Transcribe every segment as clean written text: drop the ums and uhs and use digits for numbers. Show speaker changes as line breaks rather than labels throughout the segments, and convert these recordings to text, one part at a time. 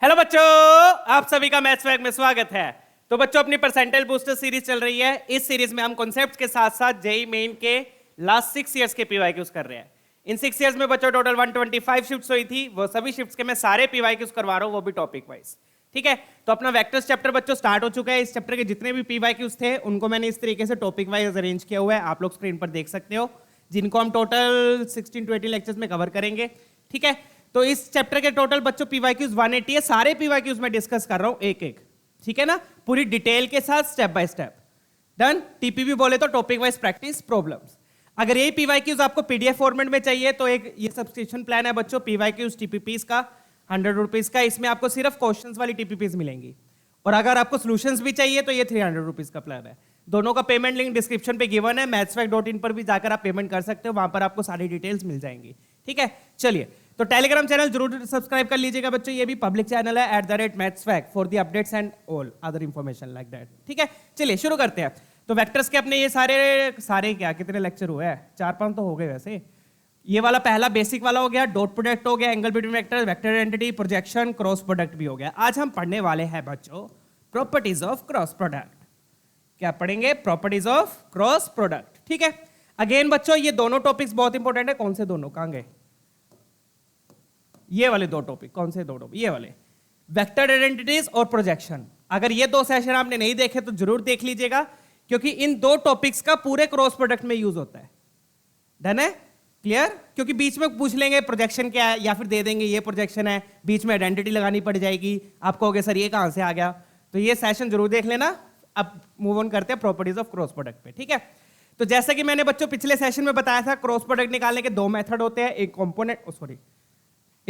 Hello बच्चों, आप सभी का मैथ्स वैक में स्वागत है। तो बच्चों, अपनी परसेंटाइल बूस्टर सीरीज चल रही है। इस सीरीज में हम कॉन्सेप्ट्स के साथ साथ जेई मेन के लास्ट 6 इयर्स के पीवाईक्यूज कर रहे हैं। इन 6 इयर्स में बच्चों टोटल 125 शिफ्ट्स हुई थी। वो सभी शिफ्ट्स के मैं सारे पीवाईक्यूज करवा रहा हूँ, वो भी टॉपिक वाइज। ठीक है, तो अपना वेक्टर्स चैप्टर बच्चों स्टार्ट हो चुका है। इस चैप्टर के जितने भी पीवाईक्यूज थे उनको मैंने इस तरीके से टॉपिक वाइज अरेंज किया हुआ है, आप लोग स्क्रीन पर देख सकते हो, जिनको हम टोटल 16 to 18 लेक्चर्स में कवर करेंगे। ठीक है, तो इस चैप्टर के टोटल बच्चों पीवाईक्यूज 180 है। सारे पीवाईक्यूज मैं डिस्कस कर रहा हूं एक एक, ठीक है ना, पूरी डिटेल के साथ step by step. Done. TPB बोले तो टॉपिक वाइज प्रैक्टिस प्रॉब्लम्स। अगर ये पीवाईक्यूज आपको पीडीएफ फॉर्मेट में चाहिए तो एक ये सब्सक्रिप्शन प्लान है बच्चों, पीवाईक्यूज टीपीपीज का 100 रुपीज का। इसमें आपको सिर्फ क्वेश्चंस वाली टीपीपीज मिलेंगी, और अगर आपको सॉल्यूशंस भी चाहिए तो ये 300 रुपीज का प्लान है। दोनों का पेमेंट लिंक डिस्क्रिप्शन पे गिवन है। mathsfact.in पर भी जाकर आप पेमेंट कर सकते हो, वहां पर आपको सारी डिटेल्स मिल जाएंगी। ठीक है, चलिए, तो टेलीग्राम चैनल जरूर सब्सक्राइब कर लीजिएगा बच्चों, ये भी पब्लिक चैनल है @mathsfact for the updates and all other information like that. ठीक है, चलिए शुरू करते हैं। तो वेक्टर्स के अपने ये सारे क्या कितने लेक्चर हुए हैं, 4-5 तो हो गए वैसे। ये वाला पहला बेसिक वाला हो गया, डॉट प्रोडक्ट हो गया, angle between vector, vector identity, projection, cross product भी हो गया। आज हम पढ़ने वाले हैं बच्चों प्रॉपर्टीज ऑफ क्रॉस प्रोडक्ट। क्या पढ़ेंगे? Properties of cross product. ठीक है, अगेन बच्चों ये दोनों टॉपिक्स बहुत इंपॉर्टेंट है। कौन से दोनों? कहां गए ये वाले दो टॉपिक? कौन से दो टॉपिक? ये वाले, वेक्टर आइडेंटिटीज और प्रोजेक्शन। अगर ये दो सेशन आपने नहीं देखे तो जरूर देख लीजिएगा, क्योंकि इन दो टॉपिक्स का पूरे क्रॉस प्रोडक्ट में यूज होता है। डन है? क्लियर? क्योंकि बीच में पूछ लेंगे प्रोजेक्शन क्या है, या फिर दे देंगे ये प्रोजेक्शन है, बीच में आइडेंटिटी लगानी पड़ जाएगी, आपको कहोगे सर ये कहां से आ गया। तो ये सेशन जरूर देख लेना। अब मूव ऑन करते हैं प्रॉपर्टीज ऑफ क्रॉस प्रोडक्ट पे। ठीक है, तो जैसे कि मैंने बच्चों पिछले सेशन में बताया था, क्रॉस प्रोडक्ट निकालने के दो मेथड होते हैं, एक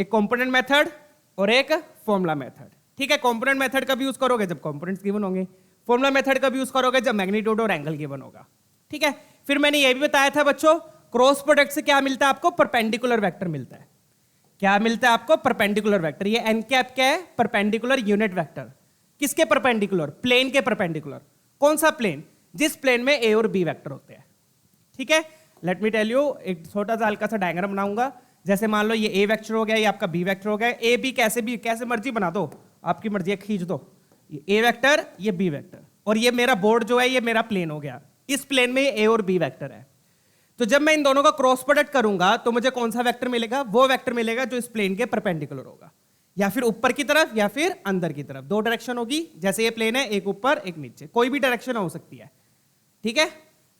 कंपोनेंट मेथड और एक फॉर्मूला मेथड। ठीक है, कंपोनेंट मेथड कब यूज करोगे? जब कंपोनेंट्स गिवन होंगे। फॉर्मूला मेथड कब यूज करोगे? जब मैग्नीट्यूड और एंगल गिवन होगा। ठीक है, फिर मैंने ये भी बताया था बच्चों, क्रॉस प्रोडक्ट से क्या मिलता है आपको? परपेंडिकुलर वेक्टर मिलता है। क्या मिलता है आपको? Perpendicular vector. ये एन कैप क्या है? Perpendicular unit vector. किसके परपेंडिकुलर? प्लेन के परपेंडिकुलर। कौन सा प्लेन? जिस प्लेन में ए और बी वेक्टर होते हैं। ठीक है, लेट मी टेल यू, एक छोटा सा हल्का सा डायग्राम बनाऊंगा। जैसे मान लो ये ए वेक्टर हो गया, ये आपका बी वेक्टर हो गया। ए बी कैसे मर्जी बना दो, आपकी मर्जी है, खींच दो। ये ए वेक्टर, ये बी वेक्टर, और ये मेरा बोर्ड जो है ये मेरा प्लेन हो गया। इस प्लेन में ये ए और बी वेक्टर है। तो जब मैं इन दोनों का क्रॉस प्रोडक्ट करूंगा तो मुझे कौन सा वेक्टर मिलेगा? वो वेक्टर मिलेगा जो इस प्लेन के परपेंडिकुलर होगा, या फिर ऊपर की तरफ या फिर अंदर की तरफ। दो डायरेक्शन होगी, जैसे ये प्लेन है, एक ऊपर एक नीचे, कोई भी डायरेक्शन हो सकती है। ठीक है,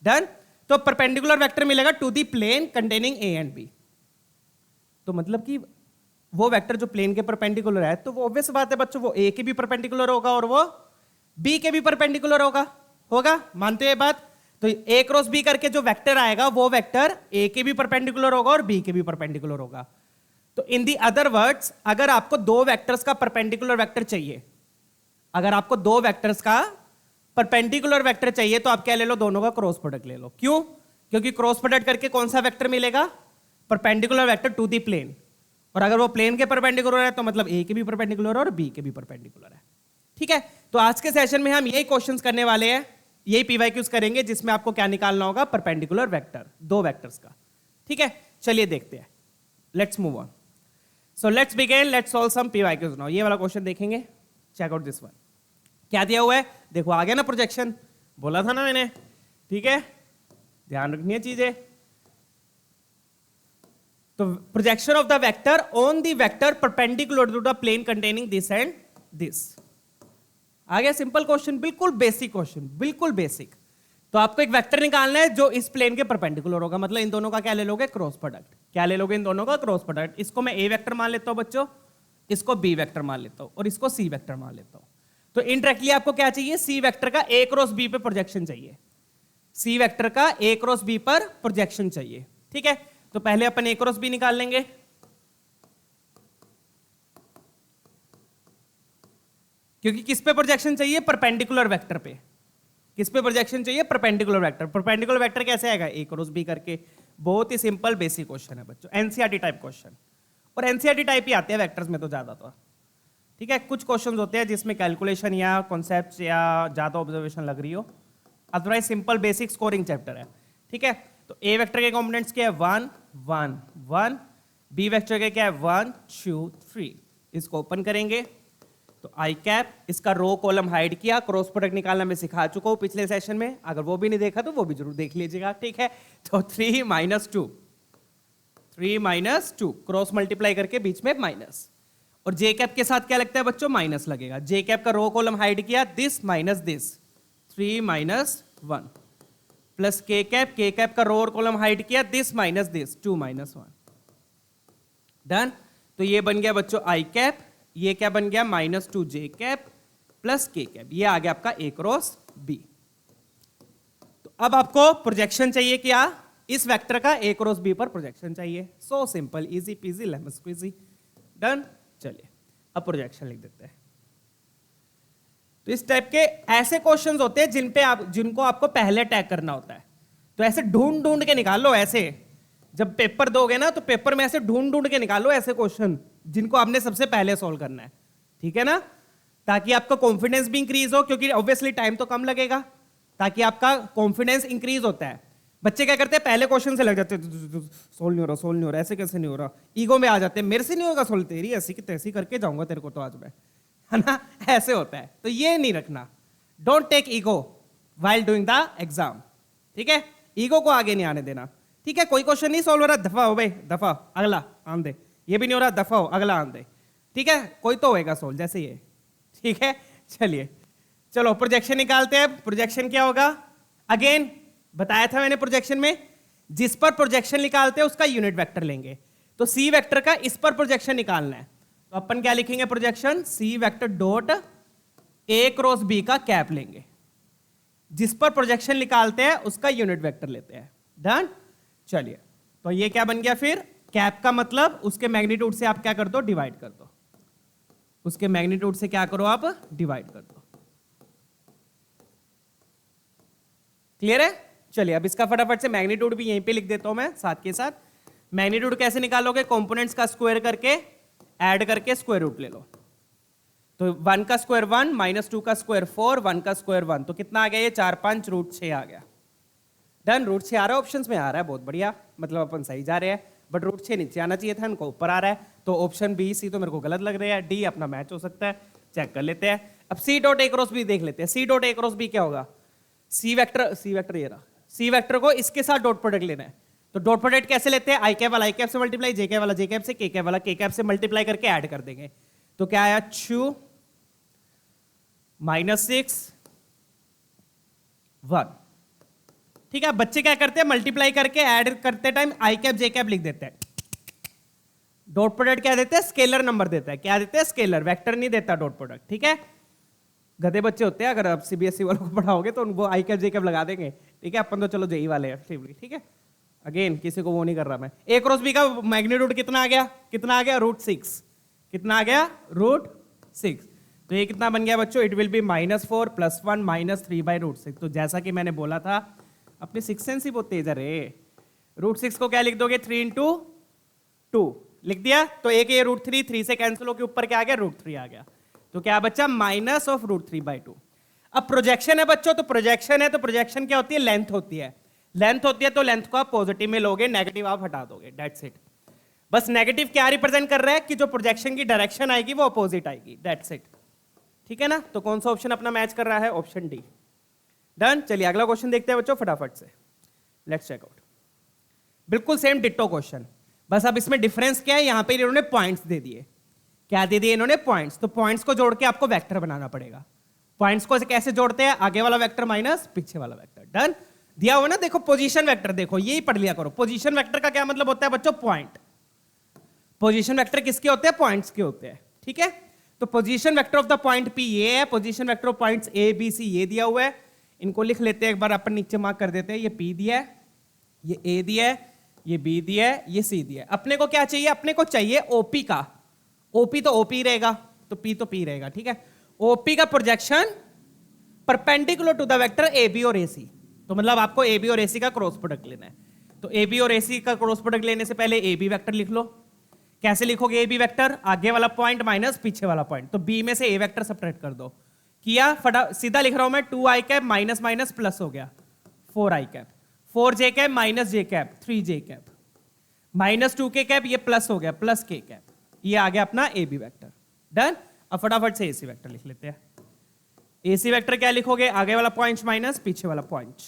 डन। तो परपेंडिकुलर वेक्टर मिलेगा to the plane containing A and B. तो मतलब कि वो वेक्टर जो प्लेन के परपेंडिकुलर है, तो वो ऑब्वियस बात है बच्चों, वो ए के भी परपेंडिकुलर होगा और वो बी के भी परपेंडिकुलर होगा। मानते हो ये बात? तो ए क्रॉस बी करके जो वेक्टर आएगा वो वेक्टर ए के भी परपेंडिकुलर होगा और बी के भी परपेंडिकुलर होगा। तो इन दी अदर वर्ड्स, अगर आपको दो वेक्टर्स का परपेंडिकुलर वेक्टर चाहिए, अगर आपको दो वेक्टर्स का परपेंडिकुलर वेक्टर चाहिए तो आप क्या ले लो? दोनों का क्रॉस प्रोडक्ट ले लो। क्यों? क्योंकि क्रॉस प्रोडक्ट करके कौन सा वेक्टर मिलेगा? Perpendicular vector to the plane. और अगर वो प्लेन के परपेंडिकुलर है तो मतलब ए के भी परपेंडिकुलर और बी के भी परपेंडिकुलर है। ठीक है, तो आज के सेशन में हम यही क्वेश्चंस करने वाले हैं, यही पीवाईक्यूज करेंगे, जिसमें आपको क्या निकालना होगा? परपेंडिकुलर वेक्टर, दो वेक्टर्स का। ठीक है, चलिए देखते हैं। Let's move on. So let's begin, let's solve some PYQs now. ये वाला क्वेश्चन देखेंगे, चेक आउट दिस वन। क्या दिया हुआ है? देखो आ गया ना प्रोजेक्शन, बोला था ना मैंने। ठीक है, ध्यान रखनी है चीजें। तो projection of the vector on the vector perpendicular to the plane containing this and this. आ गया सिंपल क्वेश्चन, बिल्कुल बेसिक क्वेश्चन, बिल्कुल बेसिक। तो आपको एक वेक्टर निकालना है जो इस प्लेन के परपेंडिकुलर होगा, मतलब इन दोनों का क्या ले लोगे? Cross product. क्या ले लोगे? इन दोनों का क्रॉस प्रोडक्ट। इसको मैं ए वेक्टर मान लेता हूं बच्चों, इसको बी वेक्टर मान लेता हूं, और इसको सी वेक्टर मान लेता हूं। तो इनडायरेक्टली आपको क्या चाहिए? सी वेक्टर का ए क्रॉस बी पे प्रोजेक्शन चाहिए। सी वेक्टर का ए क्रॉस बी पर प्रोजेक्शन चाहिए। ठीक है, तो पहले अपन ए क्रॉस बी निकाल लेंगे। क्योंकि किस पे प्रोजेक्शन चाहिए? परपेंडिकुलर वेक्टर पे। किस पे प्रोजेक्शन चाहिए? Perpendicular vector. परपेंडिकुलर वेक्टर कैसे आएगा? ए क्रॉस बी करके। बहुत ही सिंपल बेसिक क्वेश्चन है बच्चों, एनसीईआरटी टाइप क्वेश्चन। और एनसीईआरटी टाइप ही आते हैं वेक्टर्स में तो ज्यादातर। ठीक है, कुछ क्वेश्चंस होते हैं जिसमें कैलकुलेशन या कॉन्सेप्ट्स या ज्यादा ऑब्जर्वेशन लग रही हो, otherwise simple basic scoring chapter है। ठीक है, तो ए वेक्टर के कंपोनेंट्स क्या है? 1 1 1। बी वेक्टर के क्या है? 1 2 3। इसको ओपन करेंगे तो आई कैप, इसका रो कॉलम हाइड किया, क्रॉस प्रोडक्ट निकालना मैं सिखा चुका हूं पिछले सेशन में, अगर वो भी नहीं देखा तो वो भी जरूर देख लीजिएगा, ठीक है। तो 3 - 2, 3 - 2 क्रॉस मल्टीप्लाई करके बीच में माइनस, और जे कैप के साथ क्या लगता है बच्चों, माइनस लगेगा। जे कैप का रो कॉलम हाइड किया, दिस माइनस दिस, 3 - 1 प्लस के कैप का रो और कॉलम हाइड किया, दिस माइनस दिस, 2 - 1, डन। तो ये बन गया बच्चों आई कैप, ये क्या बन गया -2 जे कैप प्लस के कैप, ये आ गया आपका ए क्रॉस बी। तो अब आपको प्रोजेक्शन चाहिए क्या, इस वेक्टर का ए क्रॉस बी पर प्रोजेक्शन चाहिए। सो simple, easy peasy lemon squeezy, done. चलिए अब प्रोजेक्शन लिख देते हैं। तो इस टाइप के ऐसे क्वेश्चंस होते हैं जिनको आपको पहले टैग करना होता है। तो ऐसे ढूंढ ढूंढ के निकालो, ऐसे जब पेपर दोगे ना तो पेपर में ऐसे ढूंढ ढूंढ के निकालो ऐसे क्वेश्चन जिनको आपने सबसे पहले सॉल्व करना है, ठीक है ना, ताकि आपका कॉन्फिडेंस भी इंक्रीज हो, क्योंकि ऑब्वियसली टाइम तो कम लगेगा, ताकि आपका कॉन्फिडेंस इंक्रीज होता है। बच्चे क्या करते हैं, पहले क्वेश्चन से लग जाते हैं, सोल्व नहीं हो रहा, सोल्व नहीं हो रहा, ऐसे कैसे नहीं हो रहा, ईगो में आ जाते हैं, मेरे से नहीं होगा सोल्व, तेरी ऐसी की तैसी करके जाऊंगा तेरे को तो आज मैं, है ना, ऐसे होता है। तो ये नहीं रखना, don't take ego while doing the exam, ठीक है, ईगो को आगे नहीं आने देना, ठीक है। कोई क्वेश्चन नहीं सॉल्व हो रहा, दफा हो भाई दफा, अगला आन दे, ये भी नहीं हो रहा, दफा हो, अगला आन दे, ठीक है, कोई तो होएगा सोल्व, जैसे ये, ठीक है। चलिए चलो प्रोजेक्शन निकालते हैं। प्रोजेक्शन क्या होगा, अगेन बताया था मैंने प्रोजेक्शन में, जिस पर प्रोजेक्शन निकालते हैं उसका यूनिट वेक्टर लेंगे। तो सी वेक्टर का इस पर प्रोजेक्शन निकालना है, तो अपन क्या लिखेंगे, प्रोजेक्शन सी वेक्टर डॉट ए क्रॉस बी का कैप लेंगे, जिस पर प्रोजेक्शन निकालते हैं उसका यूनिट वेक्टर लेते हैं, डन। चलिए तो ये क्या बन गया फिर, कैप का मतलब उसके मैग्नीट्यूड से आप क्या कर दो, डिवाइड कर दो, उसके मैग्नीट्यूड से क्या करो आप, डिवाइड कर दो, क्लियर है। चलिए अब इसका फटाफट से मैग्नीट्यूड भी यहीं पे लिख देता हूं मैं साथ के साथ। मैग्नीट्यूड कैसे निकालोगे, कंपोनेंट्स का स्क्वायर करके ऐड करके स्क्वायर रूट ले लो। तो 1 का स्क्वायर 1 -2 का स्क्वायर 4, 1 का स्क्वायर 1, तो कितना आ गया ये 4 5 √6 आ गया, डन। √6 आ रहा है, ऑप्शंस में आ रहा है, बहुत बढ़िया, मतलब अपन सही जा रहे हैं, बट √6 नीचे आना चाहिए था, इनको ऊपर आ रहा है, तो ऑप्शन बी सी तो मेरे को गलत लग रहा है, डी अपना मैच हो सकता है, चेक कर लेते हैं। अब सी डॉट ए क्रॉस बी देख लेते हैं, सी डॉट ए क्रॉस बी क्या होगा, सी वेक्टर ये रहा, सी वेक्टर को इसके साथ डॉट प्रोडक्ट लेना है। तो डॉट प्रोडक्ट कैसे लेते हैं, आई कैप वाला आई कैप से मल्टीप्लाई, जे कैप वाला जे कैप से, के कैप वाला के कैप से मल्टीप्लाई करके ऐड कर देंगे। तो क्या आया, 2 -6 1, ठीक है। बच्चे क्या करते हैं, मल्टीप्लाई करके ऐड करते time I cap J cap लिख देते हैं, डॉट प्रोडक्ट क्या देते हैं, स्केलर नंबर देता है, क्या देते हैं, स्केलर, वेक्टर नहीं देता डॉट प्रोडक्ट, ठीक है। गधे बच्चे होते हैं, अगर आप सीबीएसई वालों को पढ़ाओगे तो उनको आई कैप जे कैप लगा देंगे, ठीक है। अपन तो चलो जेई वाले हैं, ठीक है, अगेन किसी को वो नहीं कर रहा मैं। ए क्रॉस बी का मैग्नीट्यूड कितना आ गया, कितना आ गया, √6, कितना आ गया, √6। तो ये कितना बन गया बच्चों, इट विल बी -4 + 1 -3/√6। तो जैसा कि मैंने बोला था, अपनी सिक्स सेंस ही बहुत तेज है रे, √6 को क्या लिख दोगे, 3 × 2 लिख दिया, तो एक ये √3, 3 से कैंसिल होकर ऊपर क्या आ गया, √3 आ गया, तो क्या बच्चा -√3/2। अब प्रोजेक्शन है बच्चों, तो प्रोजेक्शन है तो प्रोजेक्शन क्या होती है, लेंथ होती है, लेंथ होती है, तो लेंथ को आप पॉजिटिव में लोगे, नेगेटिव आप हटा दोगे, दैट्स इट। बस नेगेटिव क्या रिप्रेजेंट कर रहा है कि जो प्रोजेक्शन की डायरेक्शन आएगी वो अपोजिट आएगी, दैट्स इट, ठीक है ना। तो कौन सा ऑप्शन अपना मैच कर रहा है, ऑप्शन डी, डन। चलिए अगला क्वेश्चन देखते हैं बच्चों फटाफट से, लेट्स चेक आउट। बिल्कुल सेम डिट्टो क्वेश्चन, बस अब इसमें डिफरेंस क्या है, यहां पे इन्होंने पॉइंट्स दे दिए, क्या दे दिए इन्होंने, पॉइंट्स। तो पॉइंट्स को जोड़ के आपको वेक्टर बनाना पड़ेगा। पॉइंट्स को कैसे जोड़ते हैं, आगे वाला वेक्टर माइनस पीछे वाला वेक्टर, डन। दिया हुआ ना, देखो पोजीशन वेक्टर, देखो यही पढ़ लिया करो। पोजीशन वेक्टर का क्या मतलब होता है बच्चों, पॉइंट। पोजीशन वेक्टर किसके होते हैं, पॉइंट्स के होते हैं, ठीक है। तो position vector of the point P ये है, position vector of points A B C ये दिया हुआ है, इनको लिख लेते हैं एक बार, अपन नीचे मार्क कर देते हैं, ये पी दिया है, ये ए दिया है, ये बी दिया है, ये सी दिया है। अपने को क्या चाहिए, अपने को चाहिए ओपी का, ओपी तो ओपी रहेगा, तो पी रहेगा, ठीक है। ओपी का projection perpendicular to the vector A B और ए सी, तो मतलब आपको ए बी और ए सी का क्रॉस प्रोडक्ट लेना है। तो ए बी और ए सी का क्रॉस प्रोडक्ट लेने से पहले ए बी वेक्टर लिख लो। कैसे लिखोगे ए बी वेक्टर, आगे वाला पॉइंट माइनस पीछे वाला पॉइंट, तो बी में से ए वेक्टर सब्ट्रैक्ट कर दो, किया फटा सीधा लिख रहा हूं मैं, 2 आई कैप माइनस माइनस प्लस हो गया 4 आई कैप, 4 जे कैप माइनस जे कैप 3 जे कैप, -2 के कैप ये प्लस हो गया प्लस के कैप, ये आ गया अपना ए बी वेक्टर, डन। अब फटाफट से एसी वेक्टर लिख लेते हैं। एसी वेक्टर क्या लिखोगे, आगे वाला पॉइंट माइनस पीछे वाला पॉइंट।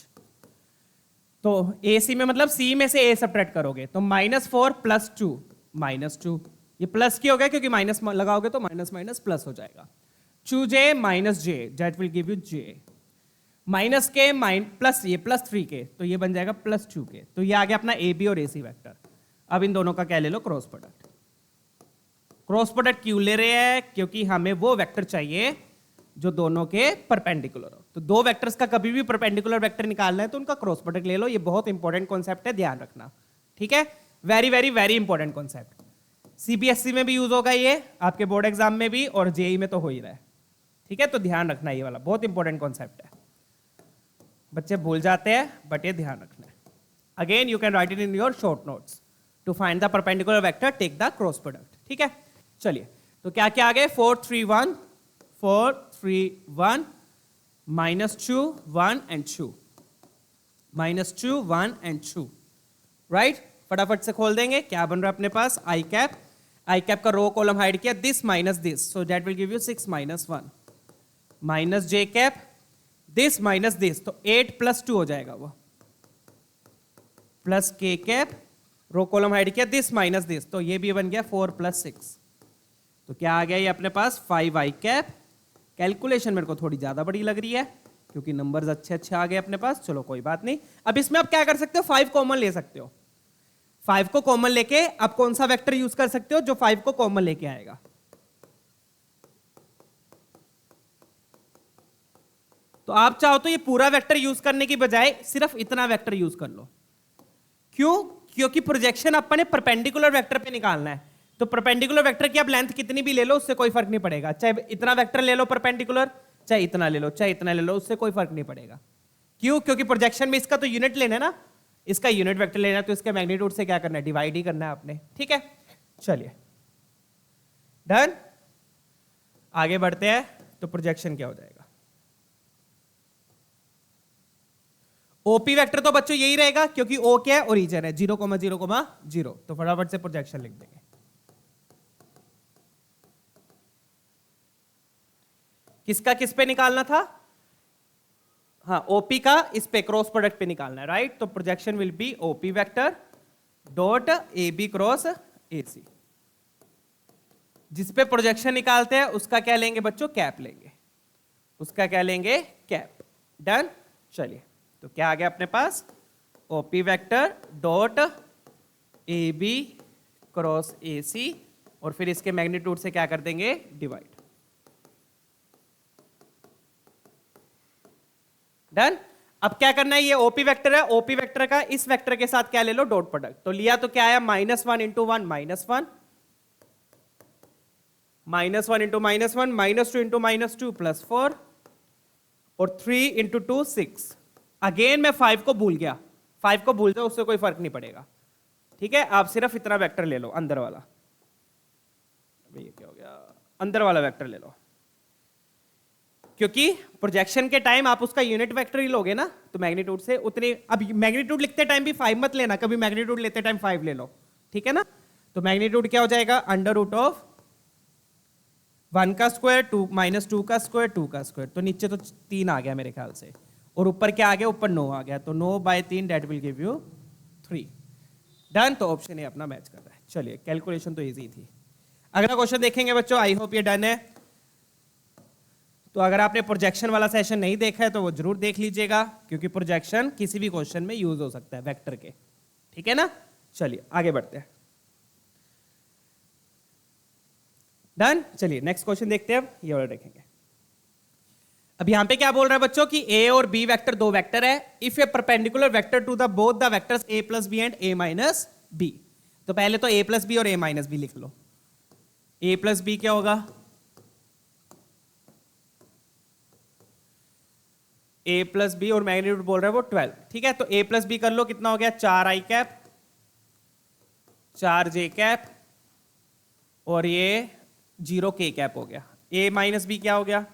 तो एसी में मतलब सी में से ए सब्ट्रैक्ट करोगे तो -4 + 2 -2, ये प्लस की हो गया क्योंकि माइनस लगाओगे तो माइनस माइनस प्लस हो जाएगा। 2j - j that will give you j, minus के प्लस ये +3k तो ये बन जाएगा +2k। तो ये आ गया अपना ए बी और एसी वेक्टर। अब इन दोनों का क्या ले लो, क्रॉस प्रोडक्ट। क्रॉस प्रोडक्ट क्यों ले रहे हैं, क्योंकि हमें वो वेक्टर चाहिए जो दोनों के परपेंडिकुलर हो। तो दो वेक्टर्स का कभी भी परपेंडिकुलर वेक्टर निकालना है तो उनका क्रॉस प्रोडक्ट ले लो। ये बहुत इंपॉर्टेंट कॉन्सेप्ट है, ध्यान रखना, ठीक है। Very very very important concept. CBSE में भी यूज होगा ये, आपके बोर्ड एग्जाम में भी, और जेई में तो हो ही रहा है, ठीक है। तो ध्यान रखना, ये वाला बहुत इंपॉर्टेंट कॉन्सेप्ट है, बच्चे भूल जाते हैं बट ये ध्यान रखना है। Again you can write it in your short notes. To find the perpendicular vector take the cross product, ठीक है। चलिए तो क्या क्या आ गए, 4 3 1 4 3 1 -2 1 and 2 -2 1 and 2, राइट। फटाफट से खोल देंगे, क्या बन रहा है अपने पास, आई कैप का रो कॉलम हाइड किया, this minus this, so that will give you 6 - 1 minus J cap this minus this, तो 8 + 2 हो जाएगा वो, प्लस के कैप, रो कॉलम हाइड किया, दिस माइनस दिस, तो ये भी बन गया 4 + 6, तो क्या आ गया ये अपने पास 5 आई कैप। कैलकुलेशन मेरे को थोड़ी ज्यादा बड़ी लग रही है क्योंकि नंबर्स अच्छे अच्छे आ गए अपने पास, चलो कोई बात नहीं। अब इसमें आप क्या कर सकते हो, 5 कॉमन ले सकते हो। 5 को कॉमन लेके आप कौन सा वेक्टर यूज कर सकते हो जो 5 को कॉमन लेके आएगा, तो आप चाहो तो ये पूरा वेक्टर यूज करने की बजाय सिर्फ इतना वेक्टर यूज कर लो। क्यों, क्योंकि प्रोजेक्शन अपन ने परपेंडिकुलर वेक्टर पे निकालना है, तो परपेंडिकुलर वेक्टर की आप लेंथ कितनी भी ले लो उससे कोई फर्क नहीं पड़ेगा, चाहे इतना वेक्टर ले लो परपेंडिकुलर, चाहे इतना ले लो, चाहे इतना ले लो, उससे कोई फर्क नहीं पड़ेगा। क्यों, क्योंकि प्रोजेक्शन में इसका तो यूनिट लेना है ना, इसका यूनिट वेक्टर लेना है, तो इसके मैग्नीट्यूड से क्या करना है, डिवाइड ही करना है आपने, ठीक है। चलिए डन, आगे बढ़ते हैं। तो प्रोजेक्शन क्या हो जाएगा, ओपी वेक्टर तो बच्चों यही रहेगा क्योंकि ओ क्या है, ओरिजिन है, 0, 0, 0, तो फटाफट से प्रोजेक्शन लिख देंगे। किसका किस पे निकालना था, हाँ ओपी का इस पे क्रॉस प्रोडक्ट पे निकालना है, राइट। तो projection will be OP vector dot A B cross A C. जिस पे प्रोजेक्शन निकालते हैं उसका क्या लेंगे बच्चों, कैप लेंगे, उसका क्या लेंगे, कैप। डन, चलिए तो क्या आ गया अपने पास, OP vector dot A B cross A C, और फिर इसके मैग्नीट्यूड से क्या कर देंगे, डिवाइड। डन। अब क्या करना है, ये ओपी वेक्टर है, ओपी वेक्टर का इस वेक्टर के साथ क्या ले लो, डॉट प्रोडक्ट। तो लिया तो क्या आया, -1 × 1 -1 -1 -1 -2 × -2 +4 और 3 × 2 6। अगेन मैं 5 को भूल गया, 5 को भूल जाओ उससे कोई फर्क नहीं पड़ेगा, ठीक है। आप सिर्फ इतना वेक्टर ले लो, अंदर वाला, ये क्या हो गया, अंदर वाला वेक्टर ले लो, क्योंकि प्रोजेक्शन के टाइम आप उसका यूनिट वेक्टर ही लोगे ना, तो मैग्नीट्यूड से उतने, अब मैग्नीट्यूड लिखते टाइम भी 5 मत लेना, कभी मैग्नीट्यूड लेते टाइम 5 ले लो, ठीक है ना। तो मैग्नीट्यूड क्या हो जाएगा, √1 का स्क्वायर 2 -2 का स्क्वायर 2 का स्क्वायर, तो नीचे तो 3 आ गया मेरे ख्याल से, और ऊपर क्या आ गया, ऊपर 9 आ गया, तो 9/3 that will give you 3। Done, तो ऑप्शन ए अपना मैच कर रहा है। चलिए कैलकुलेशन तो इजी थी। अगला क्वेश्चन देखेंगे बच्चों, आई होप ये डन है। तो अगर आपने प्रोजेक्शन वाला सेशन नहीं देखा है तो वो जरूर देख लीजिएगा, क्योंकि प्रोजेक्शन किसी भी क्वेश्चन में यूज हो सकता है वेक्टर के, ठीक है ना। चलिए आगे बढ़ते हैं। डन, चलिए नेक्स्ट क्वेश्चन देखते हैं, अब ये वाला देखेंगे। अब यहां पे क्या बोल रहा है बच्चों कि ए और बी वेक्टर दो वेक्टर है, if a perpendicular vector to the both the vectors a + b and a - b। तो पहले तो a + b और a - b लिख लो। a + b क्या होगा, a + b और मैग्नीट्यूड बोल रहा है वो 12, ठीक है। तो a + b कर लो, कितना हो गया, 4 i कैप 4 j कैप और ये 0 k कैप हो गया। a - b क्या हो गया,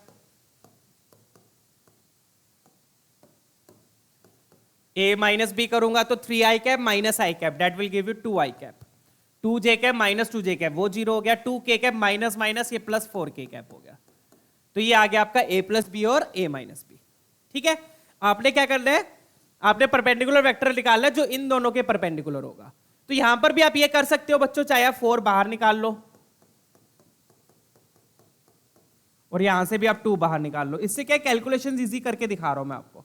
a - b करूंगा तो 3i cap -i cap that will give you 2i cap, 2j cap -2j cap वो 0 हो गया, 2k कैप माइनस ये +4k कैप हो गया। तो ये आ गया आपका a प्लस बी और a माइनस बी। ठीक है, आपने क्या करना है, आपने परपेंडिकुलर वेक्टर निकालना है जो इन दोनों के परपेंडिकुलर होगा। तो यहां पर भी आप ये कर सकते हो बच्चों, चाहे आप 4 बाहर निकाल लो और यहां से भी आप 2 बाहर निकाल लो। इससे क्या कैलकुलेशंस इजी करके दिखा रहा हूं मैं आपको।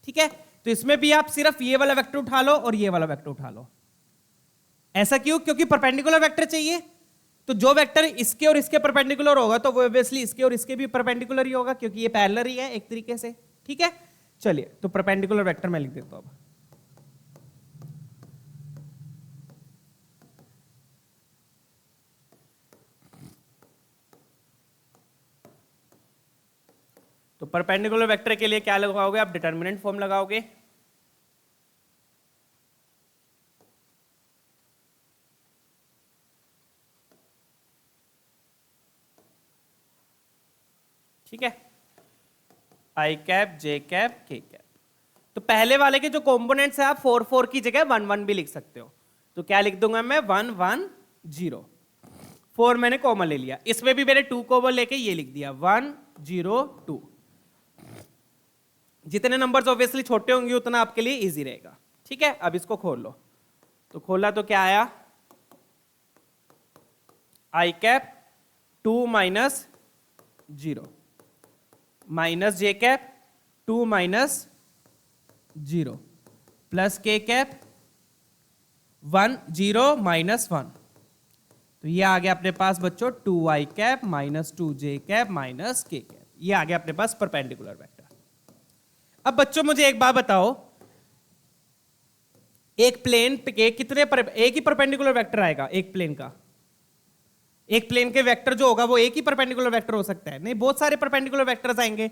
ठीक है, तो इसमें भी आप सिर्फ ये वाला वेक्टर उठा लो और ये वाला वेक्टर उठा लो। ऐसा क्यों? क्योंकि परपेंडिकुलर वेक्टर चाहिए, तो जो वेक्टर इसके और इसके परपेंडिकुलर होगा तो वो ऑब्वियसली इसके और इसके भी परपेंडिकुलर ही होगा, क्योंकि ये पैरेलल ही है एक तरीके से। ठीक है, चलिए तो परपेंडिकुलर वेक्टर मैं लिख देता हूं अब। तो परपेंडिकुलर वेक्टर के लिए क्या लगाओगे आप? डिटर्मिनेंट फॉर्म लगाओगे। ठीक है, आई कैप, जे कैप, के कैप। तो पहले वाले के जो कंपोनेंट्स है आप 4 4 की जगह 1 1 भी लिख सकते हो। तो क्या लिख दूंगा मैं? 1 1 0। 4 मैंने कॉमन ले लिया, इसमें भी मैंने 2 कॉमन लेके ये लिख दिया 1 0 2। जितने नंबर्स ऑब्वियसली छोटे होंगे उतना आपके लिए इजी रहेगा। ठीक है, अब इसको खोल लो। तो खोला तो क्या आया? आई कैप 2 माइनस 0 माइनस जे कैप 2 माइनस 0 प्लस के कैप 1 0 माइनस 1। तो ये आ गया अपने पास बच्चों 2 आई कैप माइनस 2 जे कैप माइनस के कैप। ये आ गया अपने पास परपेंडिकुलर वेक्टर। अब बच्चों मुझे एक बात बताओ, एक प्लेन पे कितने एक ही परपेंडिकुलर वेक्टर आएगा एक प्लेन का? एक प्लेन के वेक्टर जो होगा वो एक ही परपेंडिकुलर वेक्टर हो सकता है? नहीं, बहुत सारे परपेंडिकुलर वेक्टर्स आएंगे।